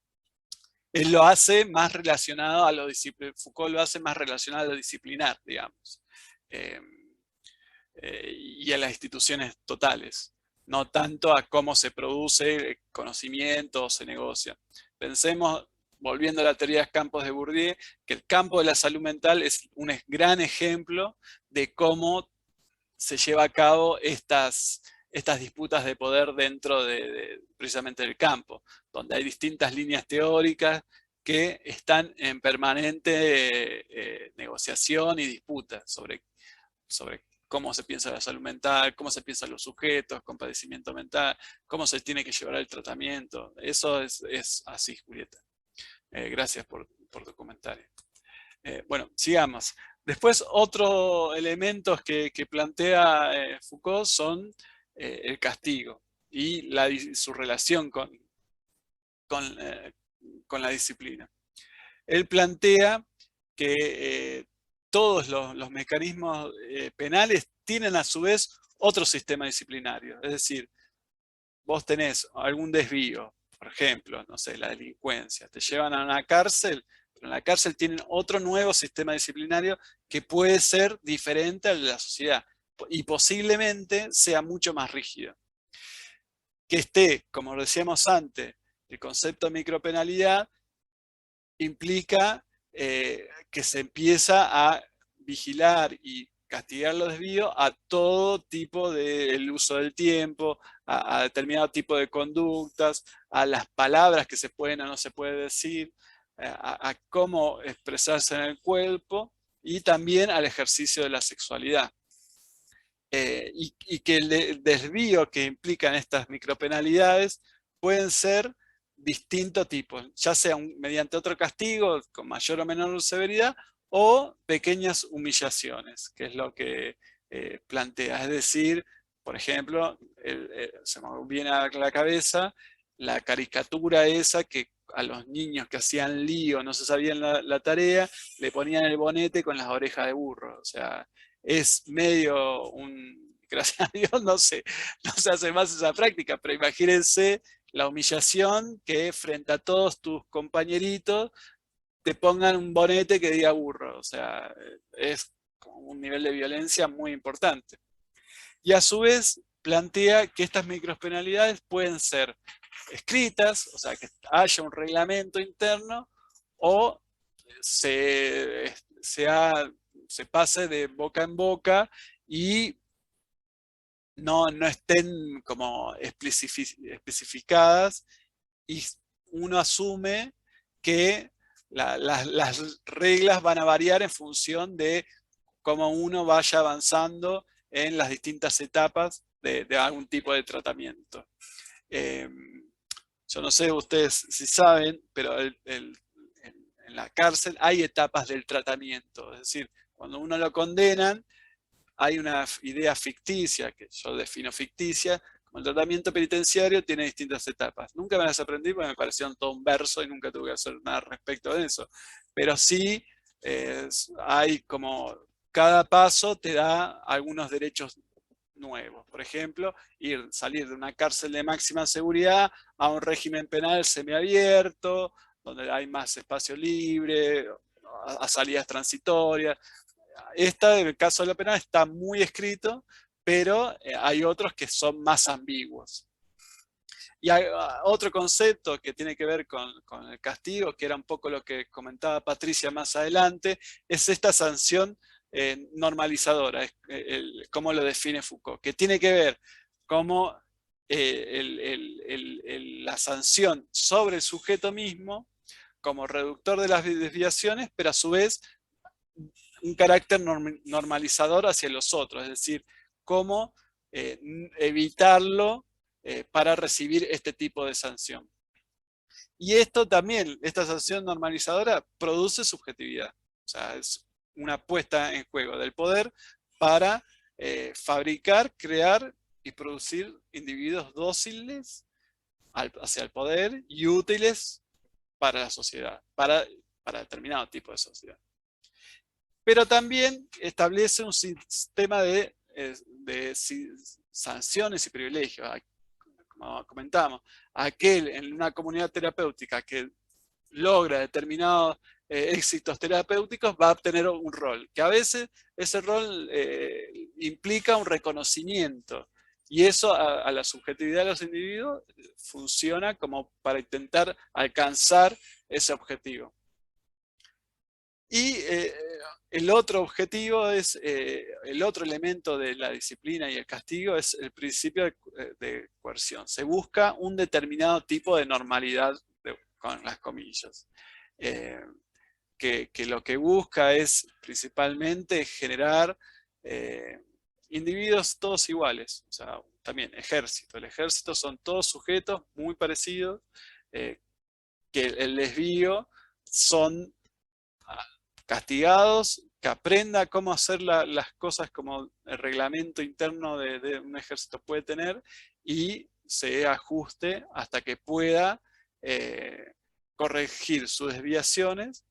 lo hace más relacionado a lo disciplinar, Foucault lo hace más relacionado a lo disciplinar, digamos, y a las instituciones totales, no tanto a cómo se produce conocimiento o se negocia. Pensemos, volviendo a la teoría de campos de Bourdieu, que el campo de la salud mental es un gran ejemplo de cómo se lleva a cabo estas disputas de poder dentro precisamente del campo, donde hay distintas líneas teóricas que están en permanente negociación y disputa sobre cómo se piensa la salud mental, cómo se piensan los sujetos con padecimiento mental, cómo se tiene que llevar el tratamiento. Eso es así, Julieta. Gracias por tu comentario. Bueno, sigamos. Después, otros elementos que plantea Foucault son el castigo y su relación con la disciplina. Él plantea que todos los mecanismos penales tienen a su vez otro sistema disciplinario. Es decir, vos tenés algún desvío, por ejemplo, no sé, la delincuencia, te llevan a una cárcel, pero en la cárcel tienen otro nuevo sistema disciplinario que puede ser diferente al de la sociedad y posiblemente sea mucho más rígido. Que esté, como decíamos antes, el concepto de micropenalidad implica que se empieza a vigilar y castigar los desvíos a todo tipo del uso del tiempo, a determinado tipo de conductas, a las palabras que se pueden o no se pueden decir, a cómo expresarse en el cuerpo y también al ejercicio de la sexualidad. y que el desvío que implican estas micropenalidades pueden ser distintos tipos, ya sea mediante otro castigo con mayor o menor severidad, o pequeñas humillaciones, que es lo que plantea. Es decir, por ejemplo, se me viene a la cabeza la caricatura esa que a los niños que hacían lío, no se sabían la tarea, le ponían el bonete con las orejas de burro. O sea, es medio gracias a Dios no se hace más esa práctica, pero imagínense la humillación que frente a todos tus compañeritos te pongan un bonete que diga burro. O sea, es un nivel de violencia muy importante. Y a su vez plantea que estas micropenalidades pueden ser escritas, o sea, que haya un reglamento interno, o se pase de boca en boca y no estén como especificadas, y uno asume que las reglas van a variar en función de cómo uno vaya avanzando en las distintas etapas de algún tipo de tratamiento. Yo no sé ustedes si saben, pero en la cárcel hay etapas del tratamiento. Es decir, cuando uno lo condenan, hay una idea ficticia, que yo defino ficticia, como el tratamiento penitenciario tiene distintas etapas. Nunca me las aprendí porque me parecieron todo un verso y nunca tuve que hacer nada respecto de eso. Pero sí hay como, cada paso te da algunos derechos nuevos. Por ejemplo, salir de una cárcel de máxima seguridad a un régimen penal semiabierto, donde hay más espacio libre, a salidas transitorias. En el caso de la penal, está muy escrito, pero hay otros que son más ambiguos. Y hay otro concepto que tiene que ver con el castigo, que era un poco lo que comentaba Patricia más adelante, es esta sanción normalizadora, cómo lo define Foucault, que tiene que ver cómo la sanción sobre el sujeto mismo como reductor de las desviaciones, pero a su vez un carácter normalizador hacia los otros, es decir, cómo evitarlo para recibir este tipo de sanción. Y esto también, esta sanción normalizadora produce subjetividad, o sea, es una puesta en juego del poder para fabricar, crear y producir individuos dóciles hacia el poder y útiles para la sociedad, para determinado tipo de sociedad. Pero también establece un sistema de sanciones y privilegios. Como comentamos, aquel en una comunidad terapéutica que logra determinados éxitos terapéuticos va a obtener un rol, que a veces ese rol implica un reconocimiento, y eso a la subjetividad de los individuos funciona como para intentar alcanzar ese objetivo. Y el otro objetivo es, el otro elemento de la disciplina y el castigo es el principio de coerción. Se busca un determinado tipo de normalidad, con las comillas, que lo que busca es principalmente generar individuos todos iguales. O sea, también ejército. El ejército son todos sujetos muy parecidos, que el desvío son castigados, que aprenda cómo hacer las cosas como el reglamento interno de un ejército puede tener, y se ajuste hasta que pueda corregir sus desviaciones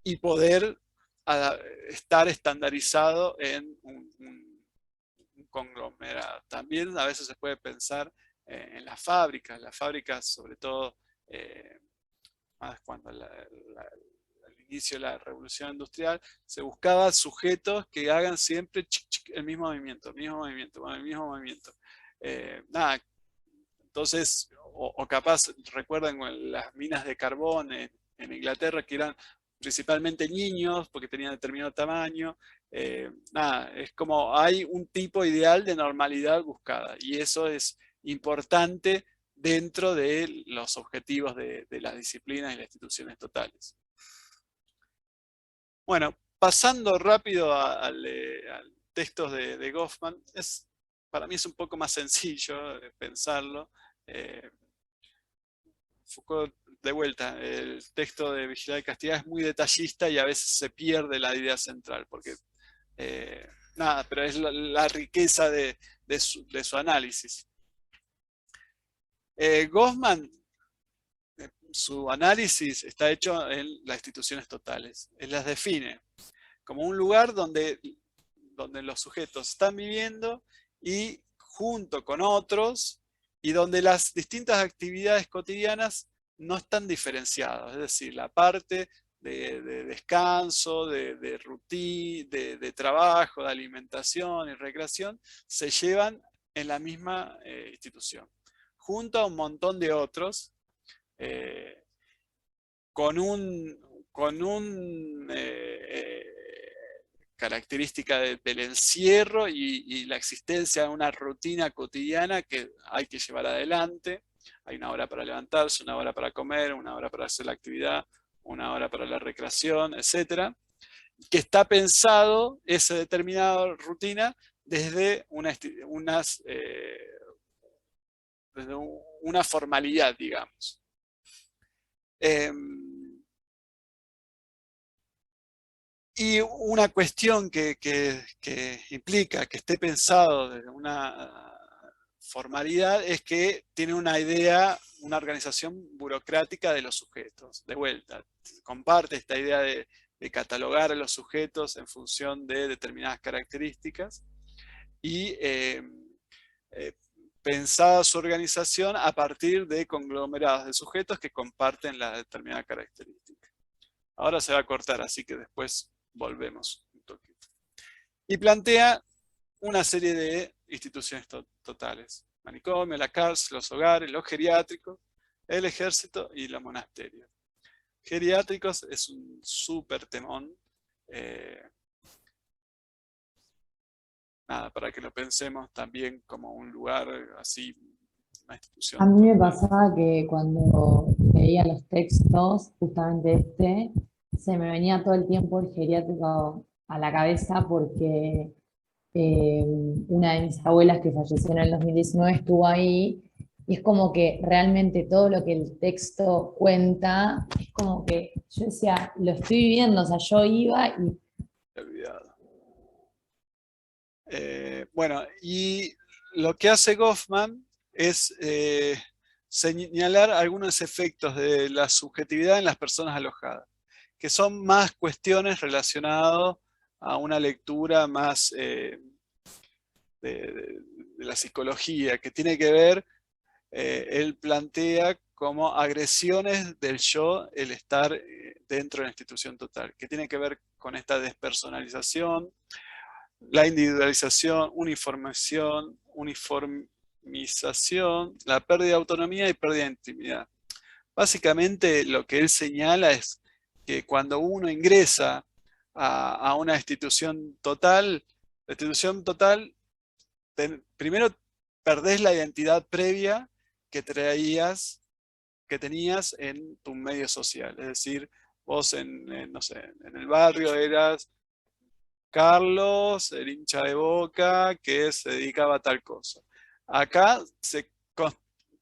y poder estar estandarizado en un conglomerado. También a veces se puede pensar en las fábricas sobre todo, más cuando al inicio de la revolución industrial, se buscaba sujetos que hagan siempre el mismo movimiento, nada, entonces, o capaz, recuerdan las minas de carbón en Inglaterra, que eran principalmente niños, porque tenían determinado tamaño. Nada, es como hay un tipo ideal de normalidad buscada, y eso es importante dentro de los objetivos de las disciplinas y las instituciones totales. Bueno, pasando rápido al textos de Goffman, para mí es un poco más sencillo pensarlo. Foucault, de vuelta, el texto de Vigilar y Castigar es muy detallista y a veces se pierde la idea central, porque nada, pero es la riqueza de su análisis. Goffman, su análisis está hecho en las instituciones totales. Él las define como un lugar donde los sujetos están viviendo y junto con otros, y donde las distintas actividades cotidianas no están diferenciadas. Es decir, la parte de descanso, de rutina, de trabajo, de alimentación y recreación, se llevan en la misma institución, junto a un montón de otros, con un característica del encierro y la existencia de una rutina cotidiana que hay que llevar adelante. Hay una hora para levantarse, una hora para comer, una hora para hacer la actividad, una hora para la recreación, etc. Que está pensado esa determinada rutina desde desde una formalidad, digamos. Y una cuestión que implica que esté pensado desde una formalidad es que tiene una idea, una organización burocrática de los sujetos. De vuelta, comparte esta idea de catalogar a los sujetos en función de determinadas características y pensada su organización a partir de conglomerados de sujetos que comparten la determinada característica. Ahora se va a cortar, así que después volvemos un toquito. Y plantea una serie de instituciones totales. Manicomio, la cárcel, los hogares, los geriátricos, el ejército y los monasterios. Geriátricos es un súper temón. Nada, para que lo pensemos también como un lugar así, una institución. A mí me pasaba que cuando leía los textos, justamente se me venía todo el tiempo el geriátrico a la cabeza porque una de mis abuelas que falleció en el 2019 estuvo ahí, y es como que realmente todo lo que el texto cuenta, es como que yo decía, lo estoy viviendo, o sea, yo iba y... Olvidado. Bueno, y lo que hace Goffman es señalar algunos efectos de la subjetividad en las personas alojadas, que son más cuestiones relacionadas a una lectura más de la psicología, que tiene que ver, él plantea como agresiones del yo el estar dentro de la institución total, que tiene que ver con esta despersonalización, la individualización, uniformización, la pérdida de autonomía y pérdida de intimidad. Básicamente lo que él señala es que cuando uno ingresa a una institución total, la institución total, primero perdés la identidad previa que tenías en tu medio social. Es decir, vos no sé, en el barrio eras Carlos, el hincha de Boca, que se dedicaba a tal cosa. Acá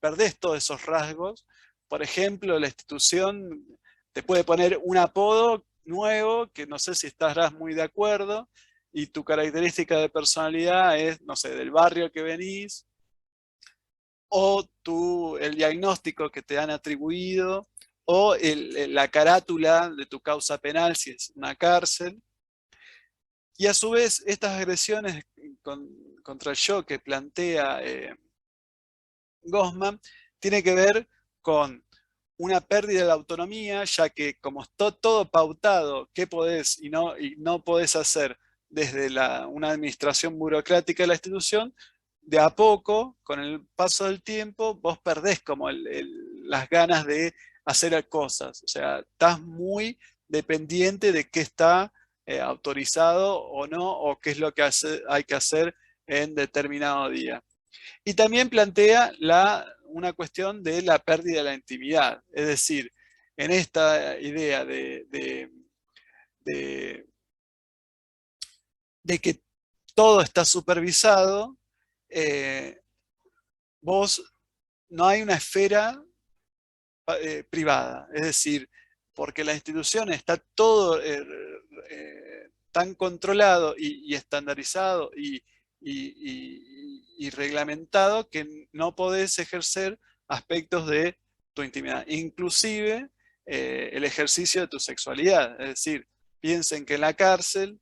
perdés todos esos rasgos. Por ejemplo, la institución te puede poner un apodo nuevo, que no sé si estarás muy de acuerdo, y tu característica de personalidad es, no sé, del barrio que venís, o el diagnóstico que te han atribuido, o la carátula de tu causa penal, si es una cárcel. Y a su vez, estas agresiones contra el yo que plantea Goffman, tiene que ver con una pérdida de la autonomía, ya que como está todo pautado, qué podés y no podés hacer desde una administración burocrática de la institución, de a poco, con el paso del tiempo, vos perdés como las ganas de hacer cosas. O sea, estás muy dependiente de qué está autorizado o no, o qué es lo que hay que hacer en determinado día. Y también plantea una cuestión de la pérdida de la intimidad. Es decir, en esta idea de que todo está supervisado, no hay una esfera privada. Es decir, porque la institución está todo tan controlado y estandarizado y reglamentado que no podés ejercer aspectos de tu intimidad. Inclusive el ejercicio de tu sexualidad. Es decir, piensen que en la cárcel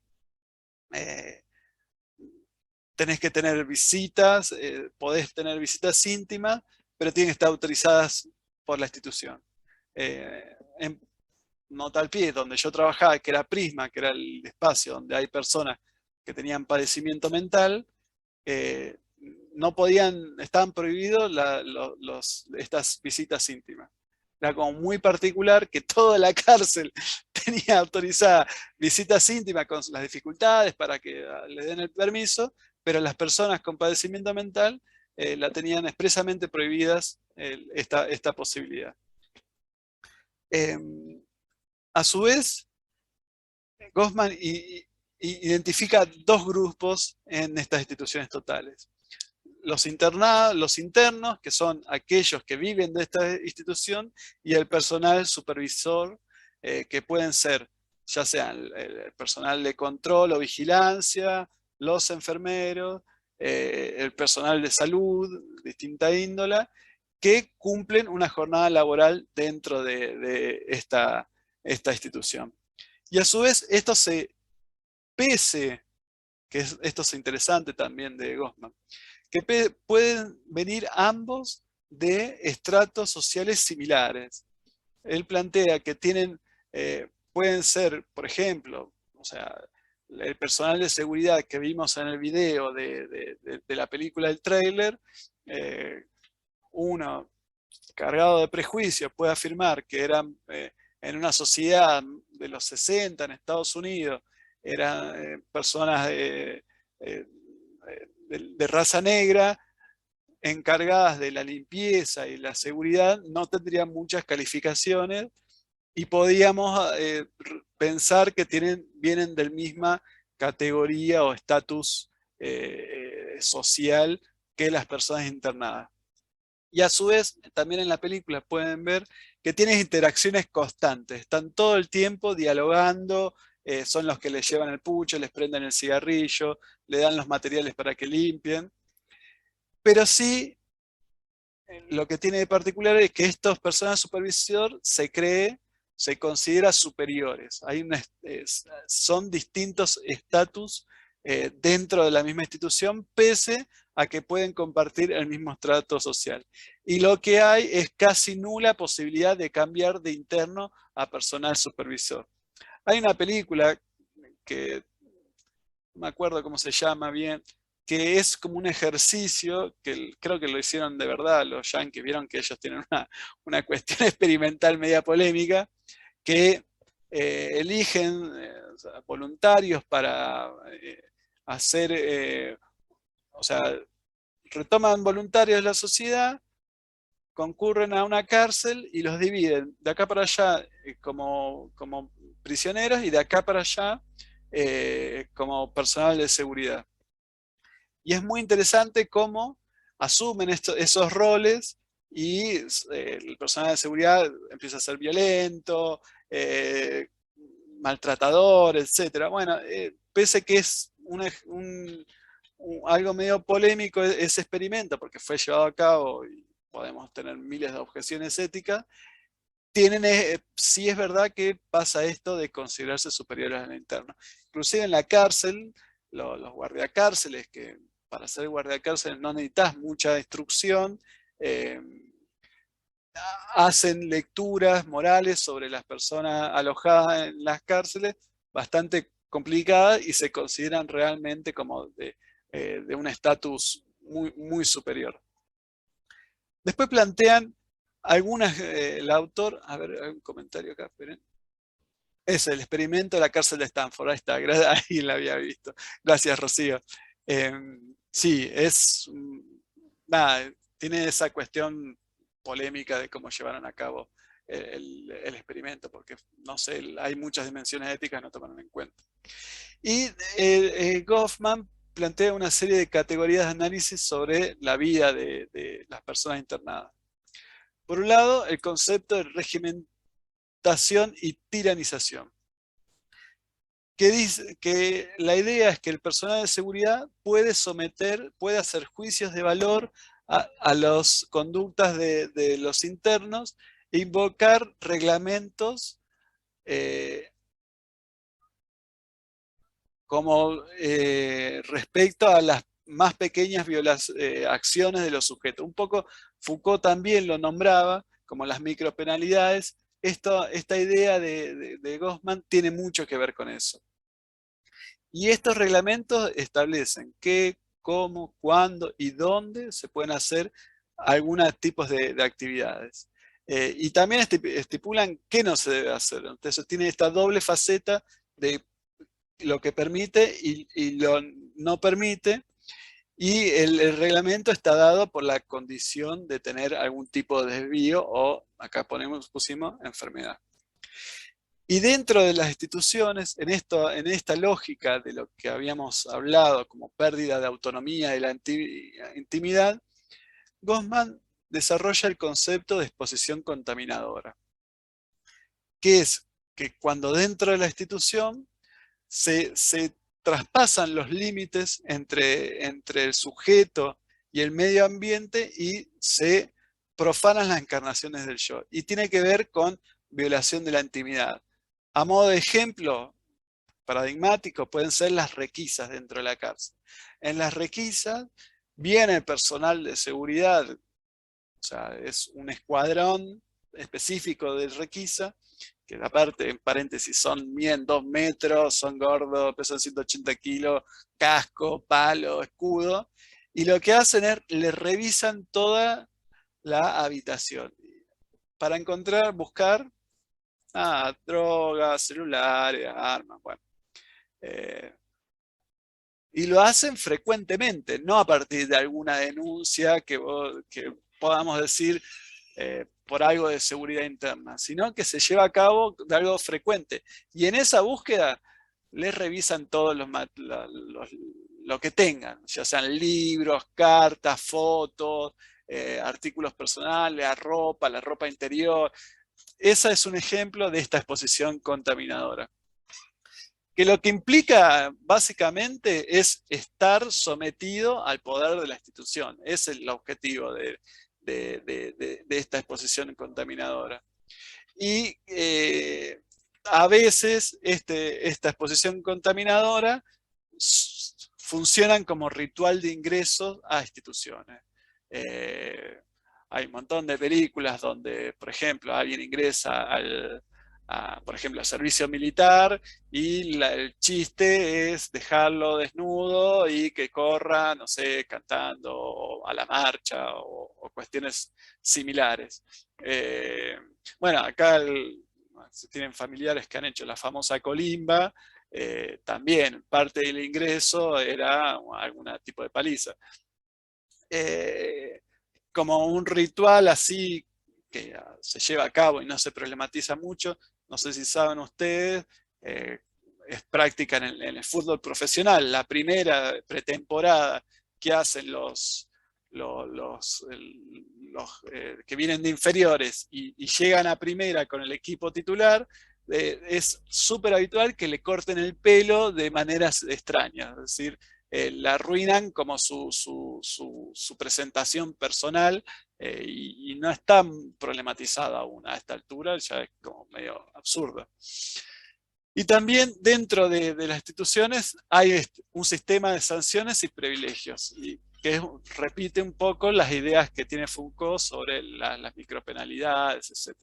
tenés que tener visitas, podés tener visitas íntimas, pero tienen que estar autorizadas por la institución. En nota al pie, donde yo trabajaba, que era Prisma, que era el espacio donde hay personas que tenían padecimiento mental, no podían, estaban prohibidos estas visitas íntimas. Era como muy particular que toda la cárcel tenía autorizada visitas íntimas con las dificultades para que le den el permiso, pero las personas con padecimiento mental la tenían expresamente prohibidas esta posibilidad. A su vez, Goffman identifica dos grupos en estas instituciones totales. Los internos, que son aquellos que viven de esta institución, y el personal supervisor, que pueden ser ya sean el personal de control o vigilancia, los enfermeros, el personal de salud, distinta índola, que cumplen una jornada laboral dentro de esta institución. Y a su vez, esto es interesante también de Goffman, que pueden venir ambos de estratos sociales similares. Él plantea que pueden ser, por ejemplo, o sea, el personal de seguridad que vimos en el video de la película del tráiler, uno cargado de prejuicios puede afirmar que eran en una sociedad de los 60 en Estados Unidos, eran personas de raza negra encargadas de la limpieza y la seguridad, no tendrían muchas calificaciones y podíamos pensar que vienen de la misma categoría o estatus social que las personas internadas. Y a su vez, también en la película pueden ver que tienen interacciones constantes, están todo el tiempo dialogando, son los que les llevan el pucho, les prenden el cigarrillo, le dan los materiales para que limpien. Pero sí, lo que tiene de particular es que estos personas de supervisor se considera superiores. Son distintos estatus dentro de la misma institución, pese a que pueden compartir el mismo estrato social. Y lo que hay es casi nula posibilidad de cambiar de interno a personal supervisor. Hay una película que no me acuerdo cómo se llama bien, que es como un ejercicio, que creo que lo hicieron de verdad los yankees, vieron que ellos tienen una cuestión experimental media polémica, que eligen voluntarios para hacer, o sea, retoman voluntarios de la sociedad, concurren a una cárcel y los dividen de acá para allá como prisioneros y de acá para allá como personal de seguridad. Y es muy interesante cómo asumen esos roles y el personal de seguridad empieza a ser violento, maltratador, etc. Bueno, pese que es algo medio polémico ese experimento, porque fue llevado a cabo y podemos tener miles de objeciones éticas, sí es verdad que pasa esto de considerarse superiores a la interna. Inclusive en la cárcel, los guardiacárceles, que para ser guardiacárceles no necesitas mucha instrucción, hacen lecturas morales sobre las personas alojadas en las cárceles bastante complicadas y se consideran realmente como de un estatus muy, muy superior. Después plantean el autor, a ver, hay un comentario acá, esperen. Es el experimento de la cárcel de Stanford, ahí está, ahí la había visto. Gracias, Rocío. Sí, nada, tiene esa cuestión polémica de cómo llevaron a cabo el experimento, porque no sé, hay muchas dimensiones éticas que no tomaron en cuenta. Y Goffman plantea una serie de categorías de análisis sobre la vida de las personas internadas. Por un lado, el concepto de regimentación y tiranización, que dice que la idea es que el personal de seguridad puede hacer juicios de valor a las conductas de los internos e invocar reglamentos como respecto a las más pequeñas acciones de los sujetos. Un poco Foucault también lo nombraba como las micropenalidades. Esta idea de Goffman tiene mucho que ver con eso. Y estos reglamentos establecen qué, cómo, cuándo y dónde se pueden hacer algunos tipos de actividades. Y también estipulan qué no se debe hacer. Entonces tiene esta doble faceta de lo que permite y lo no permite. Y el reglamento está dado por la condición de tener algún tipo de desvío o, acá pusimos, enfermedad. Y dentro de las instituciones, en esta lógica de lo que habíamos hablado como pérdida de autonomía de la intimidad, Goffman desarrolla el concepto de exposición contaminadora, que es que cuando dentro de la institución se traspasan los límites entre el sujeto y el medio ambiente y se profanan las encarnaciones del yo. Y tiene que ver con violación de la intimidad. A modo de ejemplo paradigmático pueden ser las requisas dentro de la cárcel. En las requisas viene el personal de seguridad, o sea, es un escuadrón específico de requisa, que aparte, en paréntesis, miden 2 metros, son gordos, pesan 180 kilos, casco, palo, escudo, y lo que hacen es, le revisan toda la habitación, para buscar drogas, celulares, armas, bueno. Y lo hacen frecuentemente, no a partir de alguna denuncia que podamos decir por algo de seguridad interna, sino que se lleva a cabo de algo frecuente. Y en esa búsqueda les revisan todo lo que tengan, ya sean libros, cartas, fotos, artículos personales, la ropa interior. Ese es un ejemplo de esta exposición contaminadora. Que lo que implica básicamente es estar sometido al poder de la institución. Ese es el objetivo de esta exposición contaminadora. Y a veces esta exposición contaminadora funcionan como ritual de ingreso a instituciones. Hay un montón de películas donde, por ejemplo, alguien ingresa por ejemplo, al servicio militar y el chiste es dejarlo desnudo y que corra, no sé, cantando a la marcha o cuestiones similares. Bueno, acá si tienen familiares que han hecho la famosa colimba, también parte del ingreso era algún tipo de paliza. Como un ritual así que se lleva a cabo y no se problematiza mucho, no sé si saben ustedes, es práctica en el fútbol profesional. La primera pretemporada que hacen los que vienen de inferiores y llegan a primera con el equipo titular, es súper habitual que le corten el pelo de maneras extrañas, es decir, la arruinan como su presentación personal, y no está problematizada aún a esta altura, ya es como medio absurdo. Y también dentro de las instituciones hay un sistema de sanciones y privilegios, y que repite un poco las ideas que tiene Foucault sobre las micropenalidades, etc.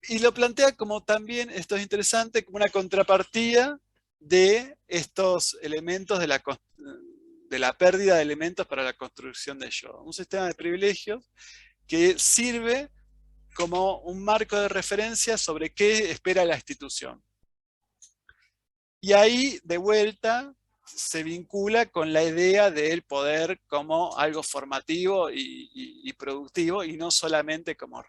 Y lo plantea como también, esto es interesante, como una contrapartida de estos elementos de la pérdida de elementos para la construcción de yo. Un sistema de privilegios que sirve como un marco de referencia sobre qué espera la institución. Y ahí, de vuelta, se vincula con la idea del poder como algo formativo y productivo, y no solamente como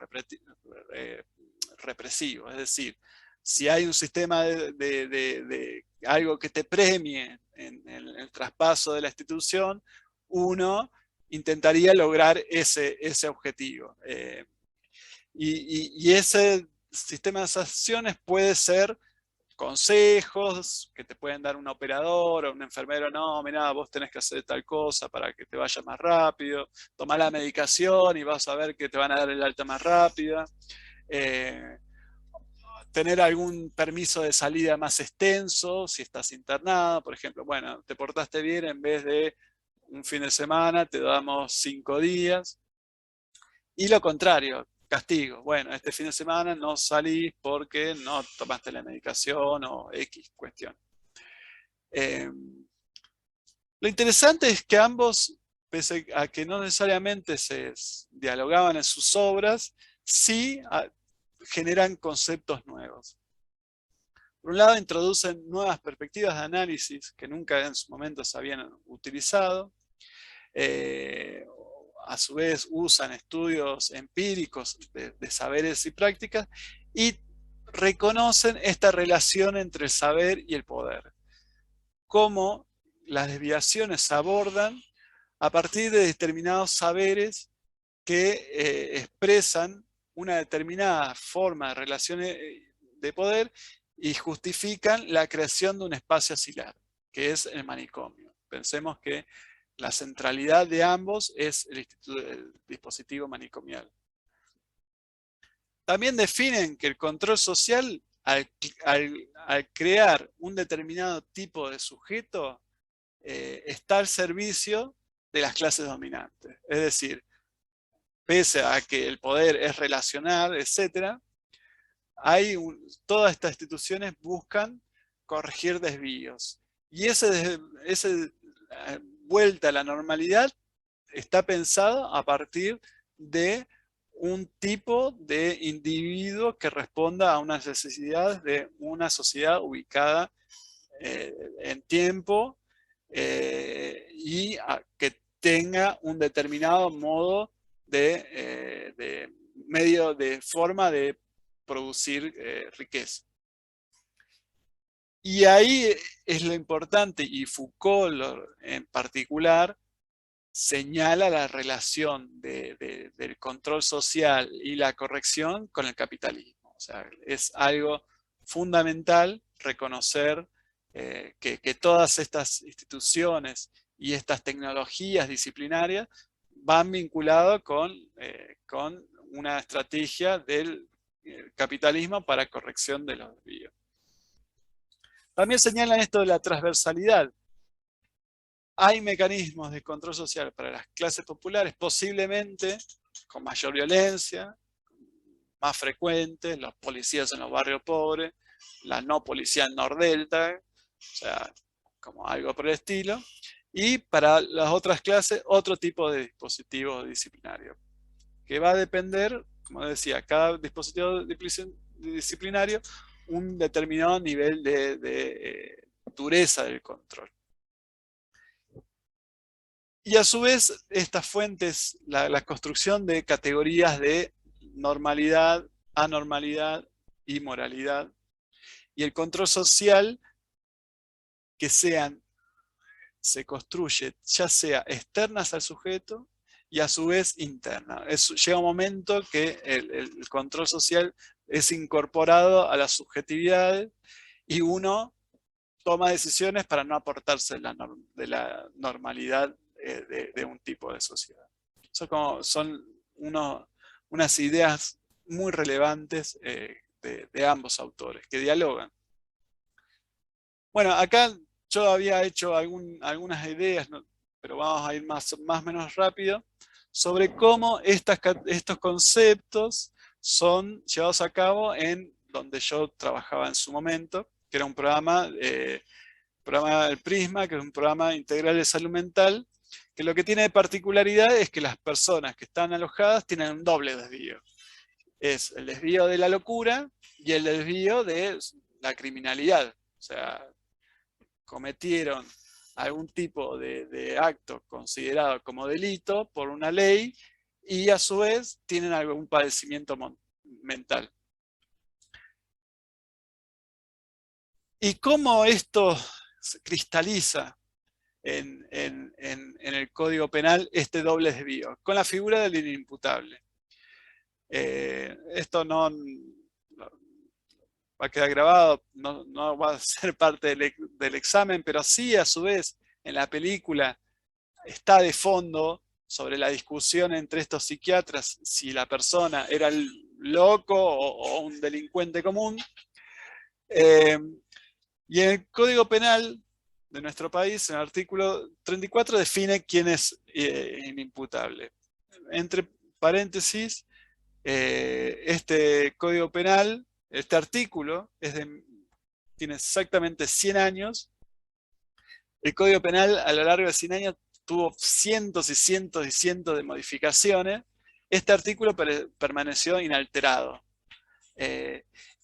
represivo. Es decir, si hay un sistema de algo que te premie en el traspaso de la institución, uno intentaría lograr ese objetivo. Y ese sistema de sanciones puede ser consejos que te pueden dar un operador o un enfermero. No, mirá, vos tenés que hacer tal cosa para que te vaya más rápido. Tomá la medicación y vas a ver que te van a dar el alta más rápida. Tener algún permiso de salida más extenso si estás internado. Por ejemplo, bueno, te portaste bien, en vez de un fin de semana te damos 5 días. Y lo contrario, castigo. Bueno, este fin de semana no salís porque no tomaste la medicación o X cuestión. Lo interesante es que ambos, pese a que no necesariamente se dialogaban en sus obras, sí generan conceptos nuevos. Por un lado, introducen nuevas perspectivas de análisis que nunca en su momento se habían utilizado. A su vez usan estudios empíricos de saberes y prácticas y reconocen esta relación entre el saber y el poder. Cómo las desviaciones se abordan a partir de determinados saberes que expresan una determinada forma de relaciones de poder y justifican la creación de un espacio asilar, que es el manicomio. Pensemos que la centralidad de ambos es el dispositivo manicomial. También definen que el control social, al crear un determinado tipo de sujeto, está al servicio de las clases dominantes. Es decir, pese a que el poder es relacional, etc., todas estas instituciones buscan corregir desvíos. Y esa vuelta a la normalidad está pensado a partir de un tipo de individuo que responda a unas necesidades de una sociedad ubicada en tiempo y que tenga un determinado modo de medio de forma de producir riqueza. Y ahí es lo importante, y Foucault en particular señala la relación del control social y la corrección con el capitalismo. O sea, es algo fundamental reconocer que todas estas instituciones y estas tecnologías disciplinarias van vinculadas con una estrategia del capitalismo para corrección de los desvíos. También señalan esto de la transversalidad. Hay mecanismos de control social para las clases populares, posiblemente con mayor violencia, más frecuentes, los policías en los barrios pobres, la no policía en Nordelta, o sea, como algo por el estilo. Y para las otras clases, otro tipo de dispositivo disciplinario, que va a depender, como decía, cada dispositivo disciplinario, un determinado nivel de dureza del control. Y a su vez, estas fuentes, la construcción de categorías de normalidad, anormalidad y moralidad, y el control social que se construye ya sea externas al sujeto y a su vez interna. Llega un momento que el control social es incorporado a las subjetividades y uno toma decisiones para no aportarse de la normalidad de un tipo de sociedad. Son unas ideas muy relevantes de ambos autores, que dialogan. Bueno, acá yo había hecho algunas ideas, ¿no? Pero vamos a ir más o menos rápido, sobre cómo estos conceptos son llevados a cabo en donde yo trabajaba en su momento, que era un programa del Prisma, que es un programa integral de salud mental, que lo que tiene de particularidad es que las personas que están alojadas tienen un doble desvío. Es el desvío de la locura y el desvío de la criminalidad. O sea, cometieron algún tipo de acto considerado como delito por una ley y a su vez tienen algún padecimiento mental. ¿Y cómo esto se cristaliza en el Código Penal este doble desvío, con la figura del inimputable. Esto no va a quedar grabado, no va a ser parte del examen, pero sí a su vez en la película está de fondo sobre la discusión entre estos psiquiatras, si la persona era el loco o un delincuente común. Y en el Código Penal de nuestro país, en el artículo 34, define quién es inimputable. Entre paréntesis, este Código Penal, este artículo, tiene exactamente 100 años. El Código Penal a lo largo de 100 años tuvo cientos y cientos y cientos de modificaciones. Este artículo permaneció inalterado.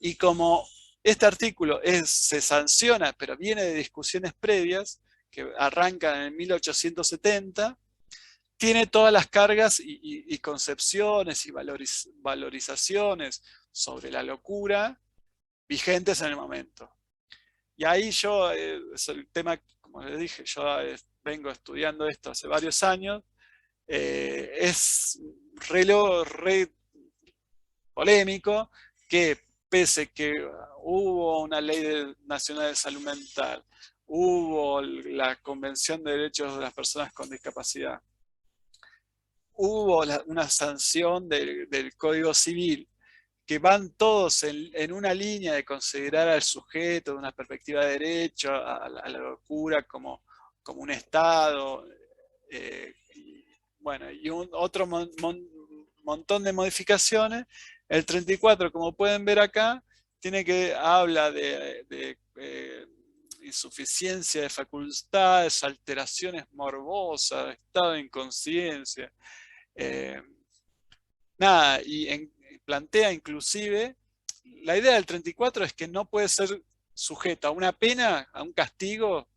Y como este artículo se sanciona, pero viene de discusiones previas, que arrancan en 1870, tiene todas las cargas y concepciones y valorizaciones sobre la locura vigentes en el momento. Y ahí yo, es el tema, como les dije, yo vengo estudiando esto hace varios años, es re polémico que pese que hubo una ley nacional de salud mental, hubo la Convención de Derechos de las Personas con Discapacidad, hubo una sanción del Código Civil, que van todos en una línea de considerar al sujeto de una perspectiva de derecho, a la locura como un Estado, bueno, y otro montón de modificaciones. El 34, como pueden ver acá, habla de insuficiencia de facultades, alteraciones morbosas, estado de inconsciencia. Nada, y plantea inclusive, la idea del 34 es que no puede ser sujeto a una pena, a un castigo,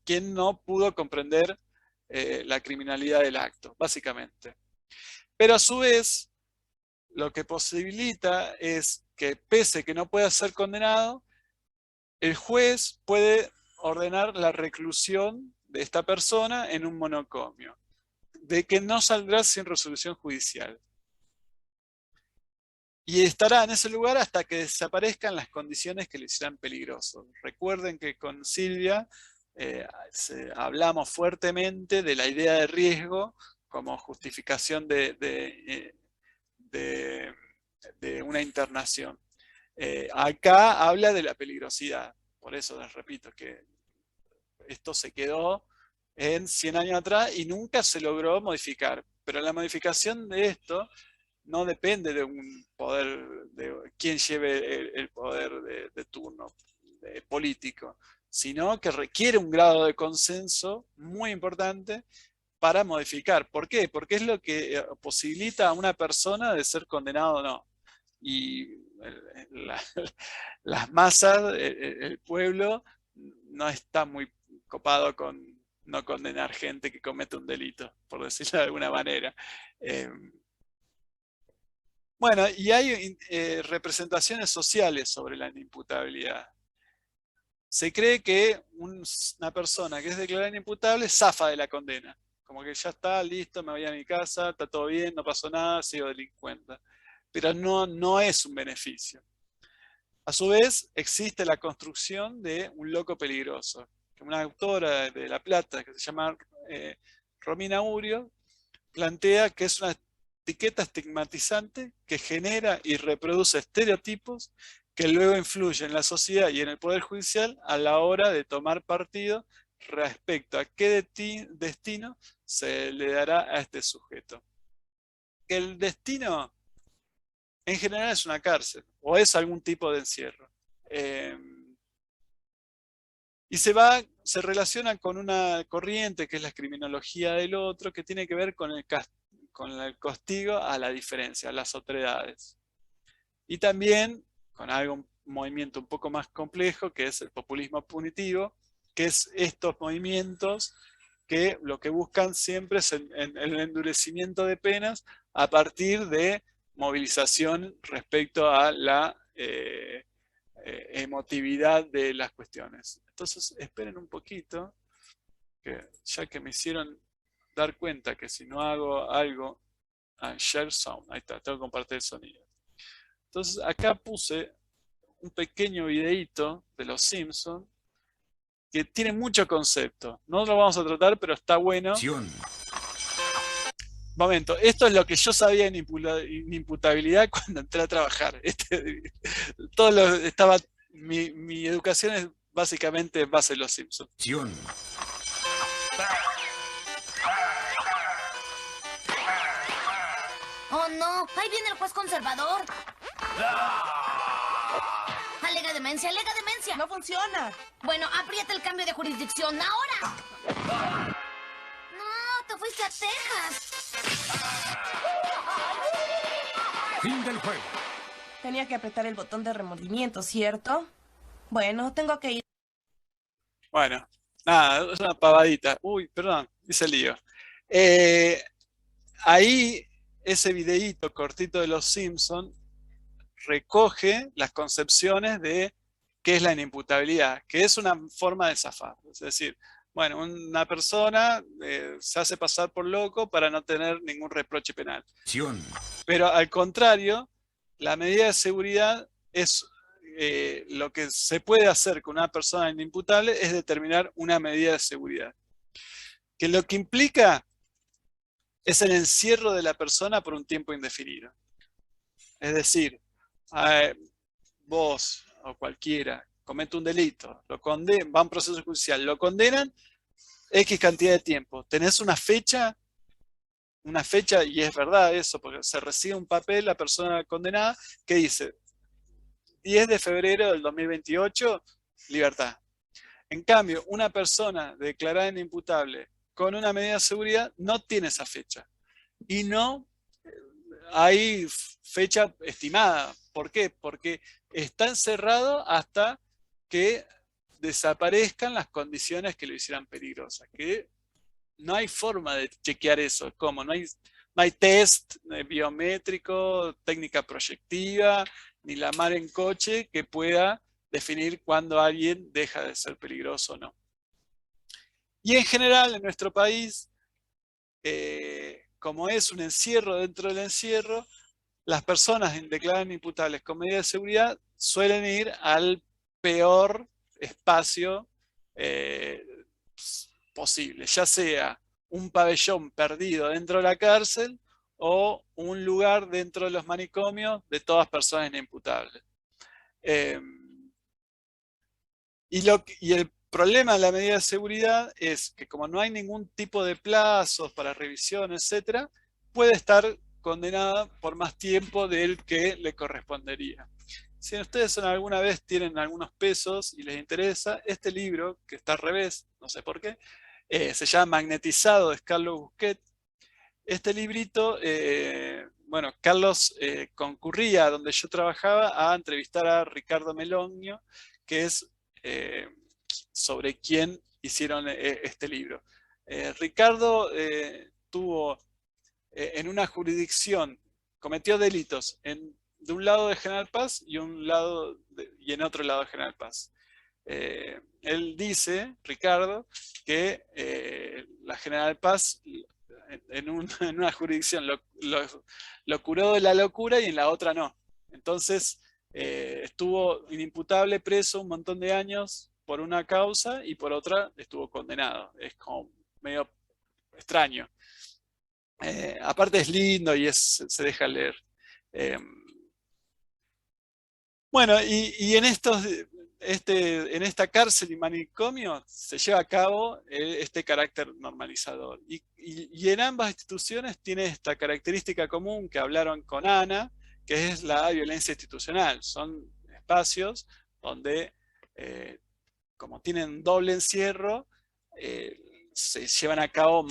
quien no pudo comprender la criminalidad del acto, básicamente. Pero a su vez, lo que posibilita es que, pese que no pueda ser condenado, el juez puede ordenar la reclusión de esta persona en un monicomio, de que no saldrá sin resolución judicial. Y estará en ese lugar hasta que desaparezcan las condiciones que le hicieran peligroso. Recuerden que con Silvia hablamos fuertemente de la idea de riesgo como justificación de una internación. Acá habla de la peligrosidad. Por eso les repito que esto se quedó en 100 años atrás y nunca se logró modificar. Pero la modificación de esto no depende de un poder, de quien lleve el poder de turno político, sino que requiere un grado de consenso muy importante para modificar. ¿Por qué? Porque es lo que posibilita a una persona de ser condenado o no. Y las masas, el pueblo, no está muy copado con no condenar gente que comete un delito, por decirlo de alguna manera. Bueno, y hay representaciones sociales sobre la inimputabilidad. Se cree que una persona que es declarada inimputable zafa de la condena. Como que ya está, listo, me voy a mi casa, está todo bien, no pasó nada, sigo delincuente. Pero no es un beneficio. A su vez, existe la construcción de un loco peligroso. Una autora de La Plata, que se llama Romina Urio, plantea que es una etiqueta estigmatizante que genera y reproduce estereotipos que luego influyen en la sociedad y en el Poder Judicial a la hora de tomar partido respecto a qué destino se le dará a este sujeto. Que el destino en general es una cárcel o es algún tipo de encierro. Y se relaciona con una corriente que es la criminología del otro, que tiene que ver con el castigo a la diferencia, a las otredades. Y también con un movimiento un poco más complejo, que es el populismo punitivo, que es estos movimientos que lo que buscan siempre es el endurecimiento de penas a partir de movilización respecto a emotividad de las cuestiones. Entonces, esperen un poquito, que ya que me hicieron dar cuenta que si no hago algo, share sound, ahí está, tengo que compartir el sonido. Entonces, acá puse un pequeño videíto de los Simpsons que tiene mucho concepto. No lo vamos a tratar, pero está bueno. Momento, esto es lo que yo sabía en imputabilidad cuando entré a trabajar. Mi educación es básicamente en base a los Simpsons. Oh no, ahí viene el juez conservador. Alega demencia, alega demencia. No funciona. Bueno, aprieta el cambio de jurisdicción ahora. No, te fuiste a Texas. Fin del juego. Tenía que apretar el botón de remordimiento, ¿cierto? Bueno, tengo que ir. Bueno, nada, es una pavadita. Uy, perdón, hice lío. Ahí, ese videíto cortito de los Simpsons recoge las concepciones de qué es la inimputabilidad, que es una forma de zafar. Es decir, bueno, una persona se hace pasar por loco para no tener ningún reproche penal. Pero al contrario, la medida de seguridad es lo que se puede hacer con una persona inimputable es determinar una medida de seguridad. Que lo que implica es el encierro de la persona por un tiempo indefinido. Es decir, vos o cualquiera comete un delito, va a un proceso judicial, lo condenan X cantidad de tiempo. Tenés una fecha, y es verdad eso, porque se recibe un papel la persona condenada que dice 10 de febrero del 2028, libertad. En cambio, una persona declarada inimputable con una medida de seguridad no tiene esa fecha. Y no hay fecha estimada. ¿Por qué? Porque está encerrado hasta que desaparezcan las condiciones que lo hicieran peligrosas. Que no hay forma de chequear eso. ¿Cómo? No hay test biométrico, técnica proyectiva, ni la mar en coche que pueda definir cuándo alguien deja de ser peligroso o no. Y en general, en nuestro país, como es un encierro dentro del encierro, las personas declaradas imputables con medida de seguridad suelen ir al peor espacio posible, ya sea un pabellón perdido dentro de la cárcel o un lugar dentro de los manicomios de todas personas inimputables. Y el problema de la medida de seguridad es que como no hay ningún tipo de plazos para revisión, etc., puede estar condenada por más tiempo del que le correspondería. Si ustedes alguna vez tienen algunos pesos y les interesa, este libro, que está al revés, no sé por qué, se llama Magnetizado, de Carlos Busquet. Este librito, bueno, Carlos concurría donde yo trabajaba a entrevistar a Ricardo Melogno, que es sobre quién hicieron este libro. Ricardo tuvo en una jurisdicción, cometió delitos de un lado de General Paz y en otro lado de General Paz. Él dice, Ricardo, que la General Paz en una jurisdicción lo curó de la locura y en la otra no. Entonces estuvo inimputable, preso un montón de años por una causa y por otra estuvo condenado. Es como medio extraño. Aparte es lindo y se deja leer. Bueno, y en esta cárcel y manicomio se lleva a cabo este carácter normalizador. Y en ambas instituciones tiene esta característica común que hablaron con Ana, que es la violencia institucional. Son espacios donde, como tienen doble encierro, se llevan a cabo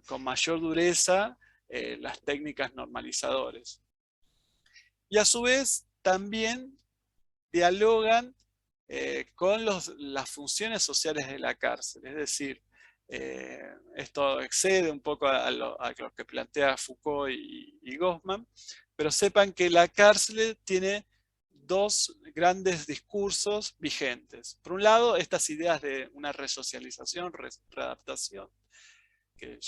con mayor dureza las técnicas normalizadoras. Y a su vez también dialogan con las funciones sociales de la cárcel. Es decir, esto excede un poco a lo que plantea Foucault y Goffman, pero sepan que la cárcel tiene dos grandes discursos vigentes. Por un lado, estas ideas de una resocialización, readaptación, que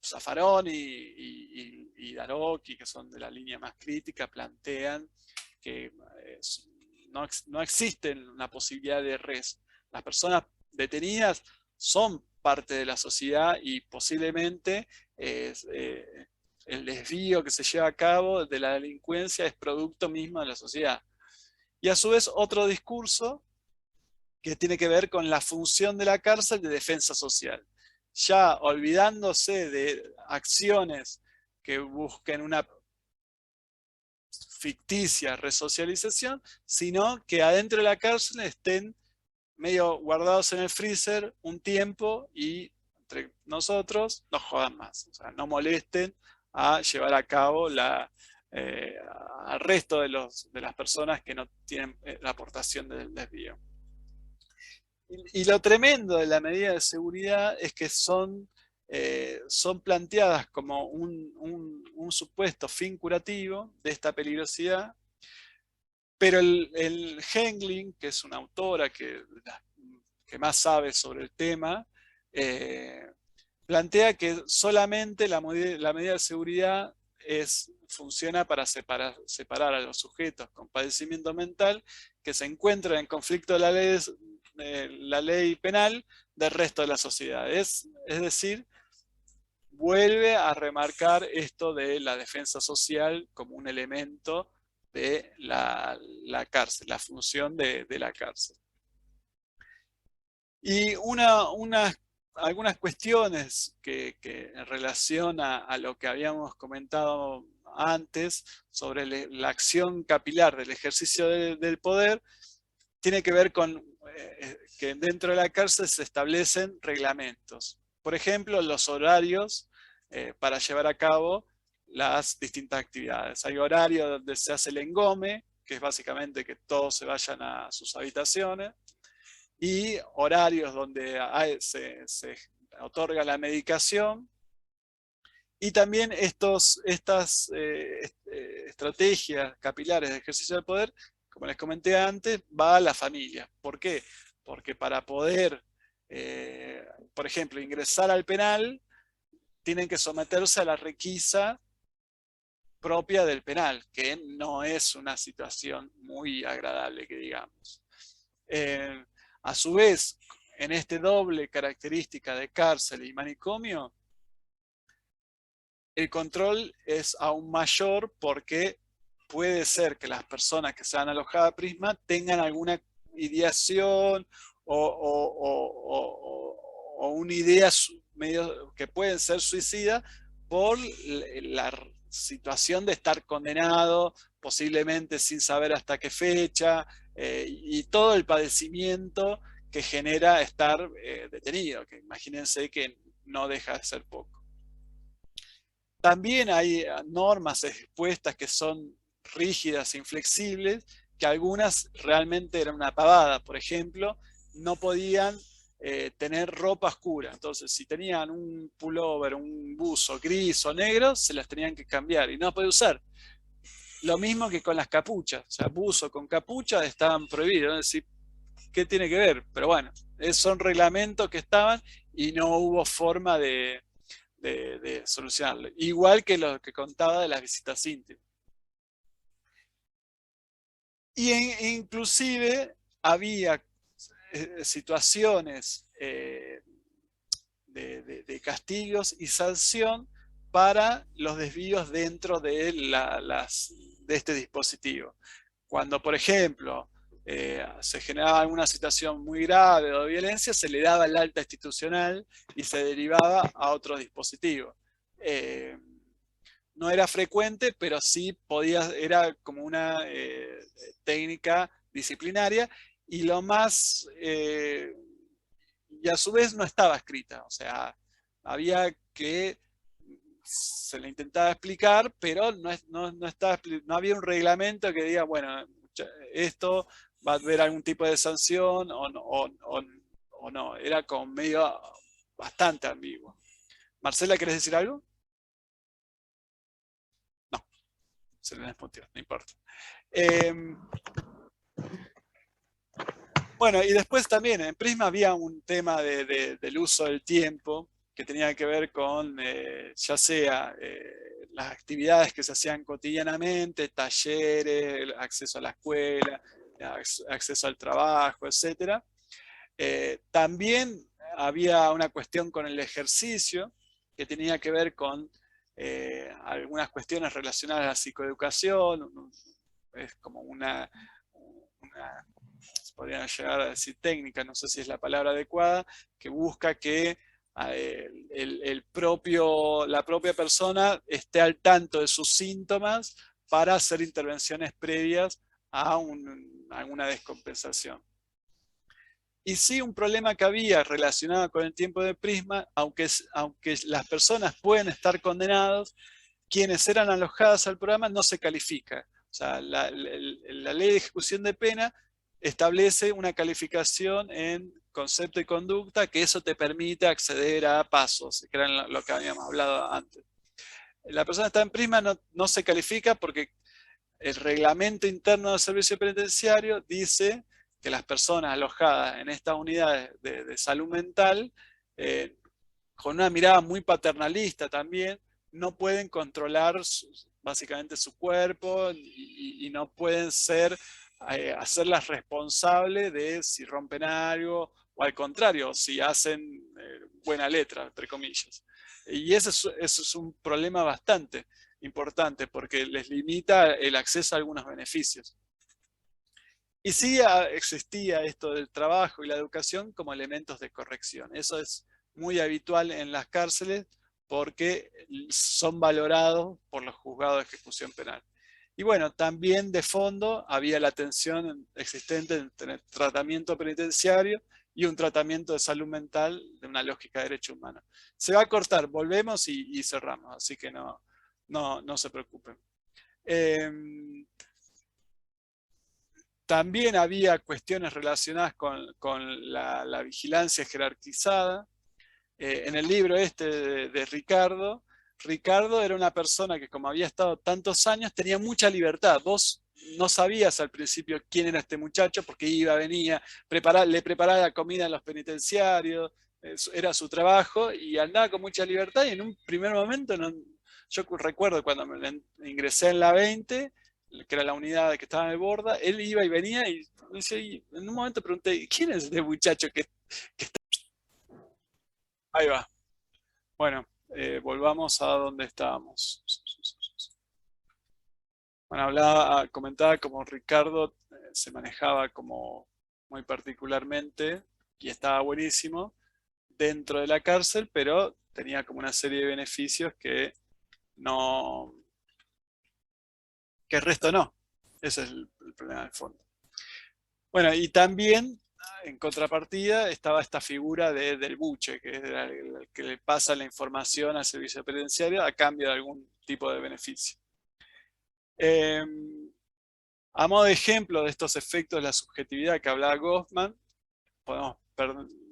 Zaffarón y Daroqui, que son de la línea más crítica, plantean que no existe una posibilidad de las personas detenidas son parte de la sociedad y posiblemente el desvío que se lleva a cabo de la delincuencia es producto mismo de la sociedad. Y a su vez otro discurso que tiene que ver con la función de la cárcel de defensa social. Ya olvidándose de acciones que busquen una ficticia resocialización, sino que adentro de la cárcel estén medio guardados en el freezer un tiempo y entre nosotros no jodan más, o sea, no molesten a llevar a cabo al resto de las personas que no tienen la aportación del desvío. Y lo tremendo de la medida de seguridad es que son planteadas como un supuesto fin curativo de esta peligrosidad, pero el Hengling, que es una autora que más sabe sobre el tema, plantea que solamente la medida de seguridad funciona para separar a los sujetos con padecimiento mental que se encuentran en conflicto de la ley penal del resto de la sociedad. Es decir, vuelve a remarcar esto de la defensa social como un elemento de la cárcel, la función de la cárcel. Y algunas cuestiones que en relación a lo que habíamos comentado antes sobre la acción capilar del ejercicio del poder, tiene que ver con que dentro de la cárcel se establecen reglamentos. Por ejemplo, los horarios para llevar a cabo las distintas actividades. Hay horarios donde se hace el engome, que es básicamente que todos se vayan a sus habitaciones, y horarios donde se otorga la medicación, y también estas estrategias capilares de ejercicio del poder, como les comenté antes, va a la familia. ¿Por qué? Porque para poder, por ejemplo, ingresar al penal, tienen que someterse a la requisa propia del penal, que no es una situación muy agradable, que digamos. A su vez, en este doble característica de cárcel y manicomio, el control es aún mayor porque puede ser que las personas que sean alojadas a Prisma tengan alguna ideación o una idea medio que pueden ser suicidas por la situación de estar condenado, posiblemente sin saber hasta qué fecha, y todo el padecimiento que genera estar detenido, que imagínense que no deja de ser poco. También hay normas expuestas que son rígidas e inflexibles, que algunas realmente eran una pavada. Por ejemplo, no podían tener ropa oscura. Entonces, si tenían un pullover, un buzo gris o negro, se las tenían que cambiar y no podía usar. Lo mismo que con las capuchas. O sea, buzo con capucha estaban prohibidos. Es decir, ¿qué tiene que ver? Pero bueno, son reglamentos que estaban y no hubo forma de solucionarlo. Igual que lo que contaba de las visitas íntimas. Y inclusive había situaciones de castigos y sanción para los desvíos dentro de este dispositivo. Cuando, por ejemplo, se generaba alguna situación muy grave o de violencia, se le daba el alta institucional y se derivaba a otro dispositivo. No era frecuente, pero sí era como una técnica disciplinaria, y lo más, y a su vez no estaba escrita, o sea, había que, se le intentaba explicar, pero no había un reglamento que diga, bueno, esto va a haber algún tipo de sanción o no, era como medio bastante ambiguo. Marcela, ¿querés decir algo? No. se le desmuteó, no importa. Bueno, y después también en Prisma había un tema del uso del tiempo que tenía que ver con ya sea las actividades que se hacían cotidianamente, talleres, acceso a la escuela, acceso al trabajo, etc. También había una cuestión con el ejercicio que tenía que ver con algunas cuestiones relacionadas a la psicoeducación, es como una podrían llegar a decir técnica, no sé si es la palabra adecuada, que busca que la propia persona esté al tanto de sus síntomas para hacer intervenciones previas a alguna descompensación. Y sí, un problema que había relacionado con el tiempo de Prisma, aunque las personas pueden estar condenados, quienes eran alojadas al programa no se califica. O sea, la ley de ejecución de pena establece una calificación en concepto y conducta, que eso te permite acceder a pasos, que era lo que habíamos hablado antes. La persona que está en Prisma no se califica porque el reglamento interno del servicio penitenciario dice que las personas alojadas en estas unidades de salud mental, con una mirada muy paternalista también, no pueden controlar básicamente su cuerpo y no pueden hacerlas responsables de si rompen algo o al contrario, si hacen buena letra, entre comillas. Y eso es un problema bastante importante porque les limita el acceso a algunos beneficios. Y sí existía esto del trabajo y la educación como elementos de corrección. Eso es muy habitual en las cárceles porque son valorados por los juzgados de ejecución penal. Y bueno, también de fondo había la tensión existente entre el tratamiento penitenciario y un tratamiento de salud mental de una lógica de derecho humano. Se va a cortar, volvemos y cerramos, así que no se preocupen. También había cuestiones relacionadas con la vigilancia jerarquizada. En el libro de Ricardo, Ricardo era una persona que como había estado tantos años tenía mucha libertad. Vos no sabías al principio quién era este muchacho porque iba, venía, le preparaba la comida en los penitenciarios, era su trabajo y andaba con mucha libertad y en un primer momento, yo recuerdo cuando ingresé en la 20, que era la unidad que estaba en el Borda, él iba y venía y en un momento pregunté, ¿quién es este muchacho que está? Ahí va. Bueno, volvamos a donde estábamos. Bueno, comentaba como Ricardo se manejaba como muy particularmente y estaba buenísimo dentro de la cárcel, pero tenía como una serie de beneficios que el resto no. Ese es el problema de fondo. Bueno, y también en contrapartida estaba esta figura del buche, que es el que le pasa la información al servicio penitenciario a cambio de algún tipo de beneficio. A modo de ejemplo de estos efectos de la subjetividad que hablaba Goffman, podemos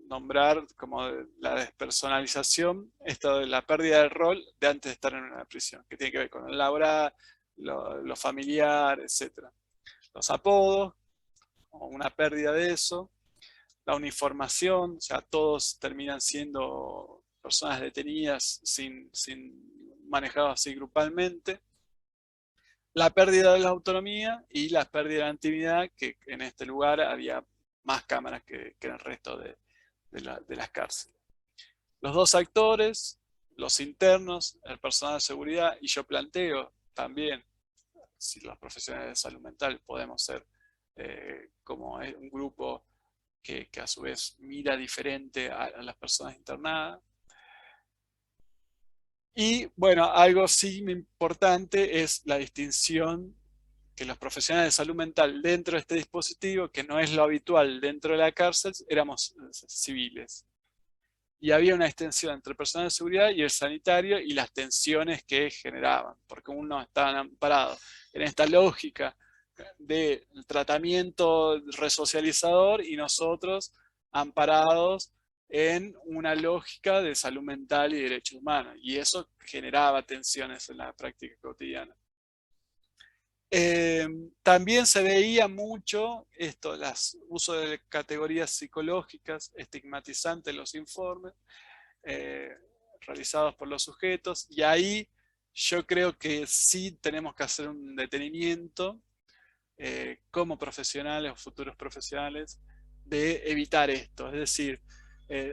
nombrar como la despersonalización, esto de la pérdida del rol de antes de estar en una prisión, que tiene que ver con el laboral, lo familiar, etc. Los apodos, una pérdida de eso, la uniformación, o sea, todos terminan siendo personas detenidas sin manejados así grupalmente, la pérdida de la autonomía y la pérdida de la intimidad, que en este lugar había más cámaras que en el resto de las cárceles. Los dos actores, los internos, el personal de seguridad, y yo planteo también, si los profesionales de salud mental podemos ser como un grupo que a su vez mira diferente a las personas internadas. Y bueno, algo sí importante es la distinción que los profesionales de salud mental dentro de este dispositivo, que no es lo habitual dentro de la cárcel, éramos civiles. Y había una extensión entre el personal de seguridad y el sanitario y las tensiones que generaban, porque uno estaba amparado en esta lógica del tratamiento resocializador y nosotros amparados en una lógica de salud mental y derechos humanos. Y eso generaba tensiones en la práctica cotidiana. También se veía mucho esto, uso de categorías psicológicas estigmatizantes en los informes realizados por los sujetos, y ahí yo creo que sí tenemos que hacer un detenimiento como profesionales o futuros profesionales de evitar esto. Es decir,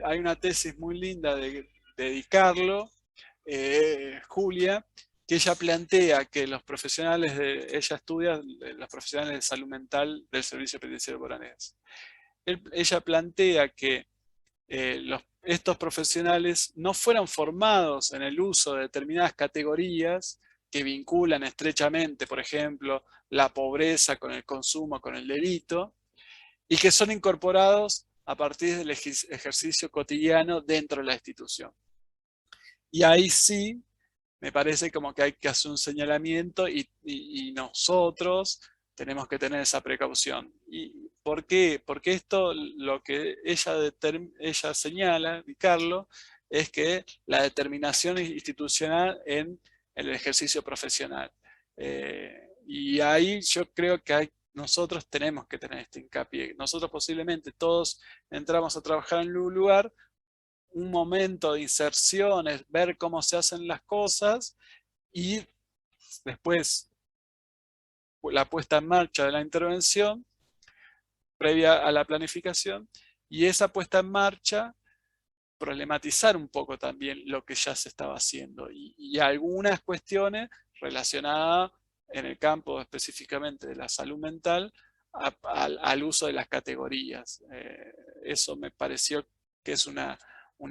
hay una tesis muy linda de Di Carlo, Julia, que ella plantea que los profesionales ella estudia los profesionales de salud mental del Servicio Penitenciario Bonaerense. Ella plantea que estos profesionales no fueron formados en el uso de determinadas categorías que vinculan estrechamente, por ejemplo, la pobreza con el consumo, con el delito, y que son incorporados a partir del ejercicio cotidiano dentro de la institución. Y ahí sí, me parece como que hay que hacer un señalamiento y nosotros tenemos que tener esa precaución. ¿Y por qué? Porque esto, lo que ella señala, Di Carlo, es que la determinación institucional en el ejercicio profesional. Y ahí yo creo que nosotros tenemos que tener este hincapié. Nosotros posiblemente todos entramos a trabajar en un lugar, un momento de inserción, es ver cómo se hacen las cosas y después la puesta en marcha de la intervención previa a la planificación, y esa puesta en marcha problematizar un poco también lo que ya se estaba haciendo y algunas cuestiones relacionadas en el campo específicamente de la salud mental al uso de las categorías. Eso me pareció que es una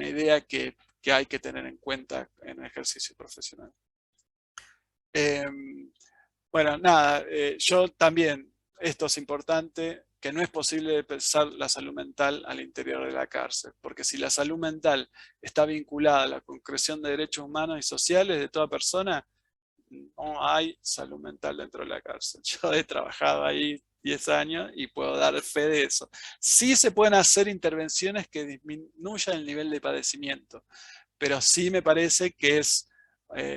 idea que hay que tener en cuenta en el ejercicio profesional. Bueno, nada, yo también, esto es importante, que no es posible pensar la salud mental al interior de la cárcel, porque si la salud mental está vinculada a la concreción de derechos humanos y sociales de toda persona, no hay salud mental dentro de la cárcel. Yo he trabajado ahí 10 años y puedo dar fe de eso. Sí se pueden hacer intervenciones que disminuyan el nivel de padecimiento, pero sí me parece que es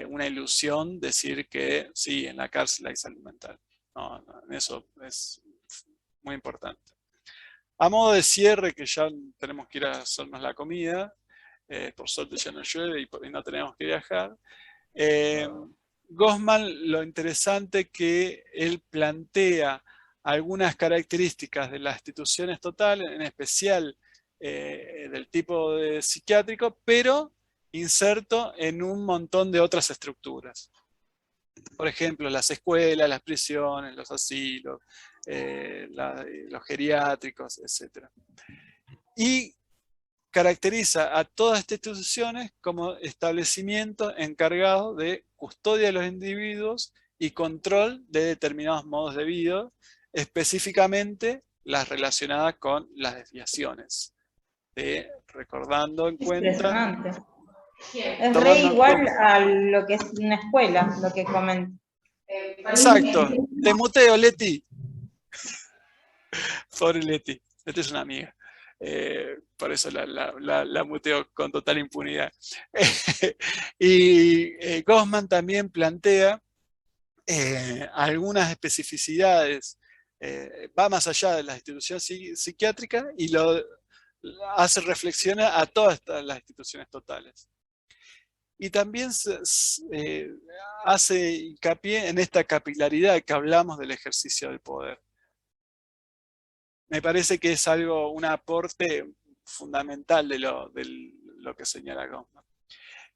una ilusión decir que sí, en la cárcel hay salud mental. No, eso es muy importante. A modo de cierre, que ya tenemos que ir a hacernos la comida, por suerte ya no llueve y no tenemos que viajar. Gossman, lo interesante que él plantea algunas características de las instituciones totales, en especial del tipo de psiquiátrico, pero inserto en un montón de otras estructuras. Por ejemplo, las escuelas, las prisiones, los asilos, los geriátricos, etc. Y caracteriza a todas estas instituciones como establecimientos encargados de custodia de los individuos y control de determinados modos de vida, específicamente las relacionadas con las desviaciones. Recordando en cuenta... Impresionante. Es re igual a lo que es una escuela, lo que comentan. Exacto. Te muteo, Leti. Pobre Leti. Leti es una amiga. Por eso la muteo con total impunidad. Y Gossman también plantea algunas especificidades, va más allá de las instituciones psiquiátricas y lo hace reflexionar a todas las instituciones totales. Y también hace hincapié en esta capilaridad que hablamos del ejercicio del poder. Me parece que es un aporte fundamental de lo que señala Gossman.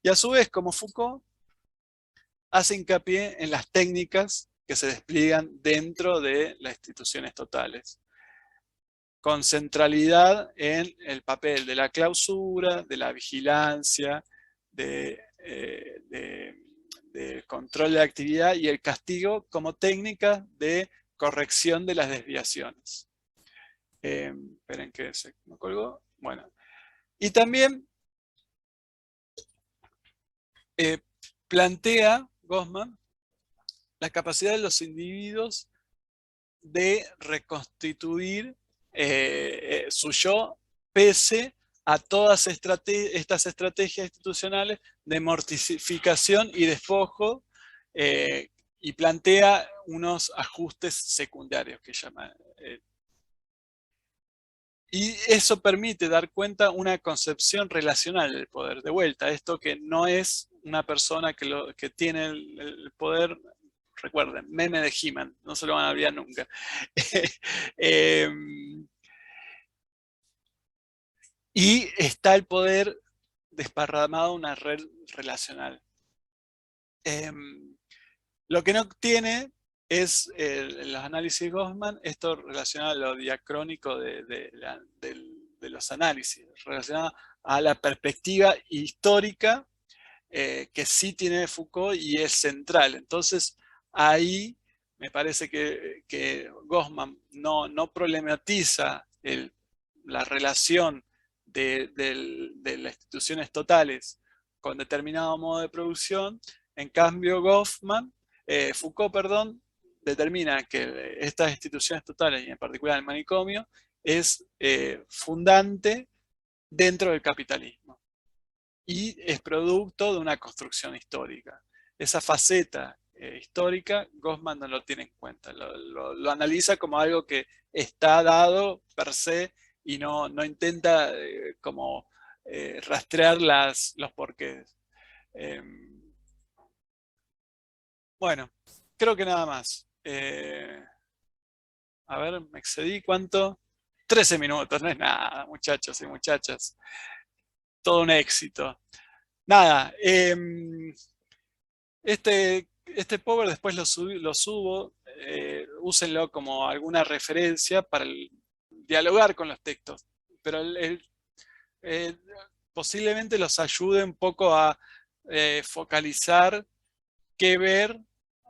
Y a su vez, como Foucault, hace hincapié en las técnicas que se despliegan dentro de las instituciones totales, con centralidad en el papel de la clausura, de la vigilancia, de control de la actividad y el castigo como técnica de corrección de las desviaciones. Esperen que se me colgó. Bueno. Y también plantea Gossman la capacidad de los individuos de reconstituir su yo pese a todas estas estrategias institucionales de mortificación y despojo, y plantea unos ajustes secundarios que llaman. Y eso permite dar cuenta una concepción relacional del poder. De vuelta, esto que no es una persona que tiene el poder. Recuerden, meme de He-Man, no se lo van a olvidar nunca. Y está el poder desparramado en una red relacional. Lo que no tiene es los análisis de Goffman, esto relacionado a lo diacrónico de los análisis, relacionado a la perspectiva histórica que sí tiene Foucault y es central. Entonces, ahí me parece que Goffman no problematiza la relación de las instituciones totales con determinado modo de producción. En cambio, Foucault, determina que estas instituciones totales, y en particular el manicomio, es fundante dentro del capitalismo. Y es producto de una construcción histórica. Esa faceta histórica, Goffman no lo tiene en cuenta. Lo analiza como algo que está dado per se y no intenta rastrear los porqués. Bueno, creo que nada más. A ver, me excedí, ¿cuánto? 13 minutos, no es nada, muchachos y muchachas. Todo un éxito. Nada, este power después lo subo, úsenlo como alguna referencia para dialogar con los textos, pero posiblemente los ayude un poco a focalizar qué ver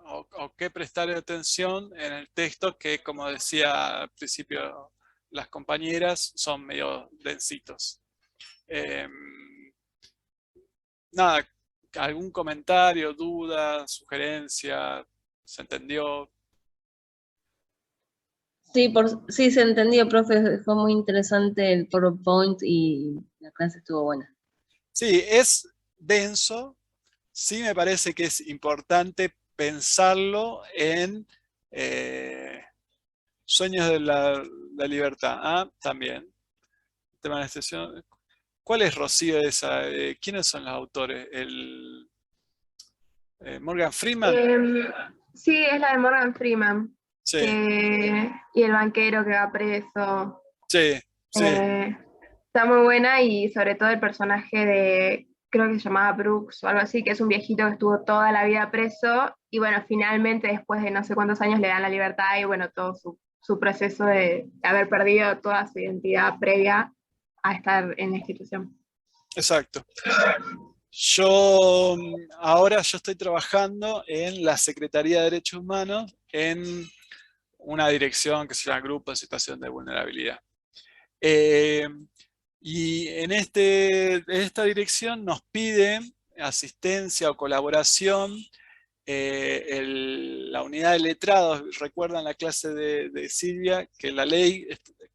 o qué prestar atención en el texto que, como decía al principio las compañeras, son medio densitos. Nada, ¿algún comentario, duda, sugerencia? ¿Se entendió? Sí, se entendió, profe. Fue muy interesante el PowerPoint y la clase estuvo buena. Sí, es denso. Sí me parece que es importante pensarlo en Sueños de la Libertad. También. Tema de extensión. ¿Cuál es, Rocío, esa? ¿Quiénes son los autores? ¿Morgan Freeman? Sí, es la de Morgan Freeman. Sí. Y el banquero que va preso. Sí, sí. Está muy buena, y sobre todo el personaje de, creo que se llamaba Brooks o algo así, que es un viejito que estuvo toda la vida preso y bueno, finalmente después de no sé cuántos años le dan la libertad y bueno, todo su proceso de haber perdido toda su identidad previa a estar en la institución. Exacto. Ahora estoy trabajando en la Secretaría de Derechos Humanos en una dirección que se llama Grupo de Situación de Vulnerabilidad. Y en esta dirección nos pide asistencia o colaboración la unidad de letrados. Recuerdan la clase de Silvia que la ley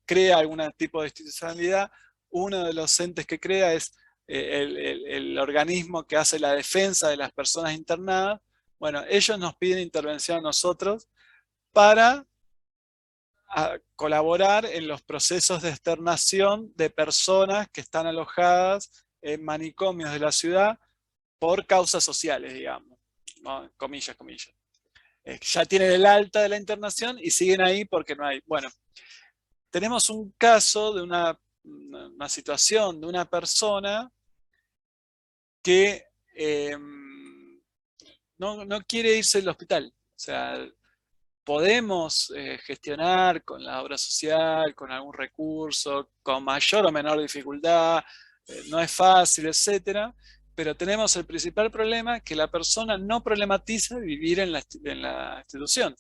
crea algún tipo de institucionalidad. Uno de los entes que crea es el organismo que hace la defensa de las personas internadas. Bueno, ellos nos piden intervención a nosotros para colaborar en los procesos de externación de personas que están alojadas en manicomios de la ciudad por causas sociales, digamos, ¿no? Comillas. Ya tienen el alta de la internación y siguen ahí porque no hay. Bueno, tenemos un caso de una situación de una persona que no quiere irse del hospital. O sea, podemos gestionar con la obra social, con algún recurso, con mayor o menor dificultad, no es fácil, etcétera, pero tenemos el principal problema que la persona no problematiza vivir en la institución,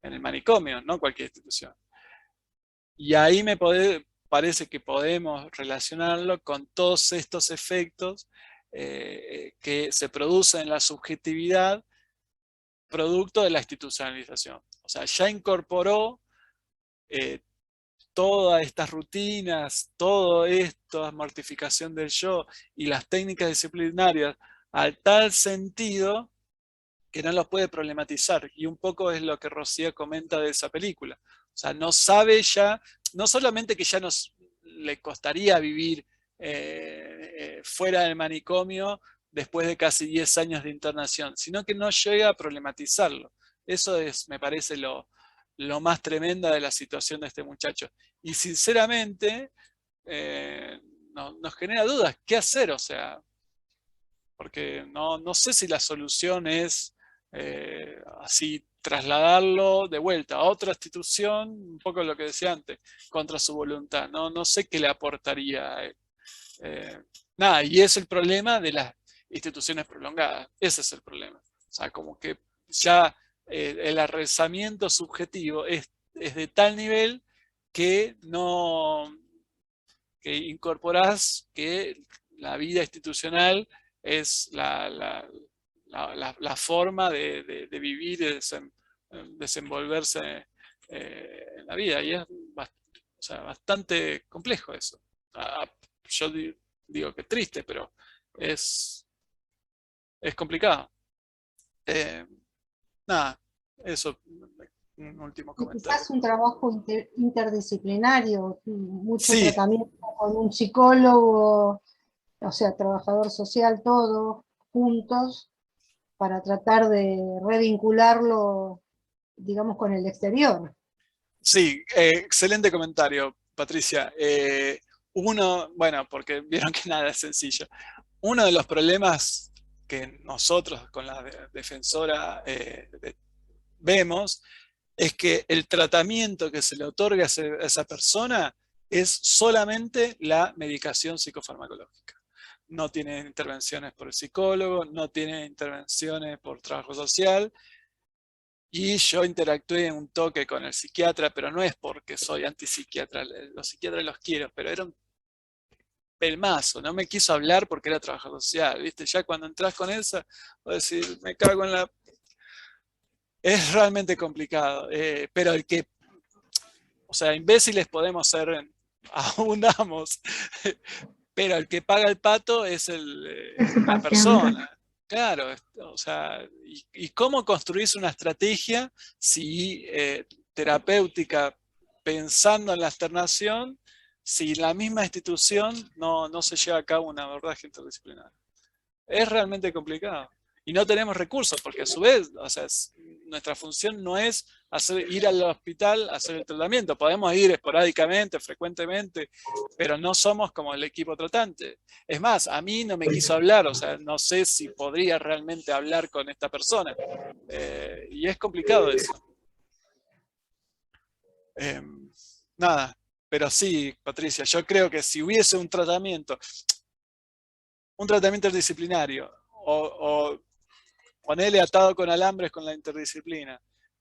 en el manicomio, no cualquier institución. Y ahí me parece que podemos relacionarlo con todos estos efectos que se producen en la subjetividad producto de la institucionalización. O sea, ya incorporó todas estas rutinas, todo esto, mortificación del yo y las técnicas disciplinarias al tal sentido que no los puede problematizar, y un poco es lo que Rocío comenta de esa película. O sea, no sabe ya, no solamente que ya le costaría vivir fuera del manicomio después de casi 10 años de internación, sino que no llega a problematizarlo. Eso es, me parece, lo más tremenda de la situación de este muchacho. Y sinceramente, nos genera dudas, ¿qué hacer? O sea, porque no sé si la solución es así trasladarlo de vuelta a otra institución, un poco lo que decía antes, contra su voluntad. No sé qué le aportaría a él. Nada, y es el problema de las instituciones prolongadas. Ese es el problema. O sea, como que ya el arrezamiento subjetivo es de tal nivel que que incorporás que la vida institucional es la forma de vivir y desenvolverse en la vida. Y es bastante complejo eso. Yo digo que triste, pero es complicado. Nada, eso, un último comentario. Quizás un trabajo interdisciplinario, mucho Sí. tratamiento con un psicólogo, o sea, trabajador social, todos juntos, para tratar de revincularlo, digamos, con el exterior. Sí, excelente comentario, Patricia. Bueno, porque vieron que nada es sencillo. Uno de los problemas que nosotros con la defensora vemos es que el tratamiento que se le otorga a esa persona es solamente la medicación psicofarmacológica. No tiene intervenciones por el psicólogo, no tiene intervenciones por trabajo social. Y yo interactué un toque con el psiquiatra, pero no es porque soy antipsiquiatra, los psiquiatras los quiero, pero era un pelmazo, no me quiso hablar porque era trabajador social, ¿viste? Ya cuando entras con esa, voy a decir, me cago en la... Es realmente complicado, pero el que... O sea, imbéciles podemos ser, abundamos, pero el que paga el pato es la persona. Claro, o sea, ¿y cómo construís una estrategia si terapéutica pensando en la externación, si la misma institución no se lleva a cabo un abordaje interdisciplinario? Es realmente complicado. Y no tenemos recursos, porque a su vez, o sea, nuestra función no es ir al hospital a hacer el tratamiento. Podemos ir esporádicamente, frecuentemente, pero no somos como el equipo tratante. Es más, a mí no me quiso hablar, o sea, no sé si podría realmente hablar con esta persona. Y es complicado eso. Nada, pero sí, Patricia, yo creo que si hubiese un tratamiento interdisciplinario, o ponerle atado con alambres con la interdisciplina,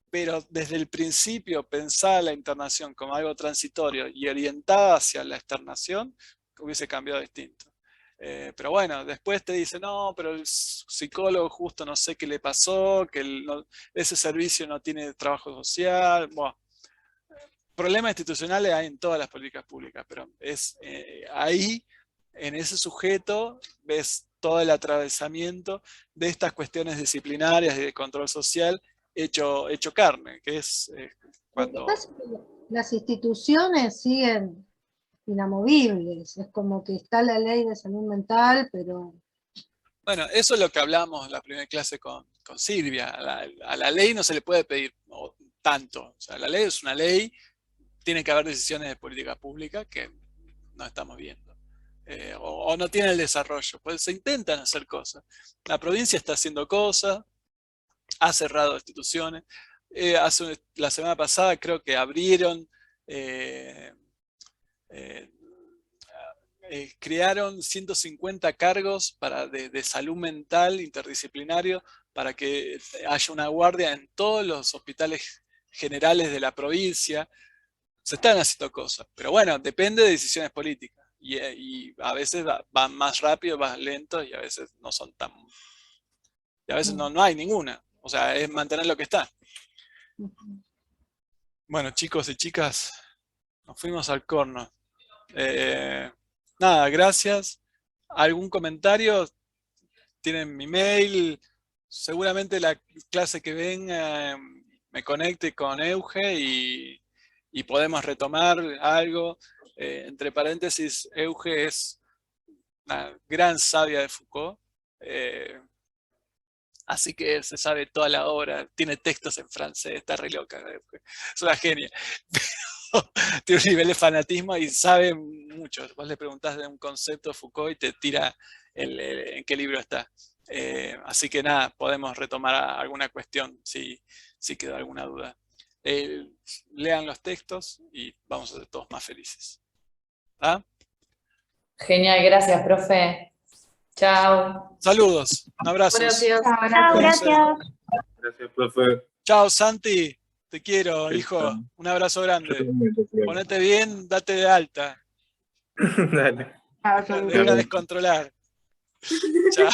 pero desde el principio pensar la internación como algo transitorio y orientada hacia la externación, hubiese cambiado distinto. Pero bueno, después te dice, no, pero el psicólogo justo no sé qué le pasó, que ese servicio no tiene trabajo social. Bueno, problemas institucionales hay en todas las políticas públicas, pero es ahí, en ese sujeto, ves todo el atravesamiento de estas cuestiones disciplinarias y de control social hecho carne, que es cuando... Lo que pasa es que las instituciones siguen inamovibles, es como que está la ley de salud mental, pero... Bueno, eso es lo que hablamos en la primera clase con Silvia. A la ley no se le puede pedir tanto. O sea, la ley es una ley, tiene que haber decisiones de política pública que no estamos viendo. O no tiene el desarrollo, pues se intentan hacer cosas. La provincia está haciendo cosas, ha cerrado instituciones. La semana pasada creo que abrieron, crearon 150 cargos de salud mental interdisciplinario para que haya una guardia en todos los hospitales generales de la provincia. Se están haciendo cosas, pero bueno, depende de decisiones políticas. Y a veces van más rápido, más lentos, y a veces no son tan... Y a veces no hay ninguna. O sea, es mantener lo que está. Bueno, chicos y chicas, nos fuimos al corno. Nada, gracias. ¿Algún comentario? Tienen mi mail. seguramente la clase que venga me conecte con Euge y podemos retomar algo. Entre paréntesis, Euge es una gran sabia de Foucault, así que se sabe toda la obra, tiene textos en francés, está re loca, es una genia. Pero tiene un nivel de fanatismo y sabe mucho. Vos le preguntás de un concepto de Foucault y te tira en qué libro está. Así que nada, podemos retomar alguna cuestión si queda alguna duda. Lean los textos y vamos a ser todos más felices. ¿Ah? Genial, gracias, profe. Chao. Saludos, un abrazo. Gracias. Chao, Gracias. Gracias, profe. Chao, Santi. Te quiero, Sí, hijo. chao. Un abrazo Yo grande. también te quiero. Ponete bien, date de alta. Dale. chao, Deja chao. de descontrolar. Chao.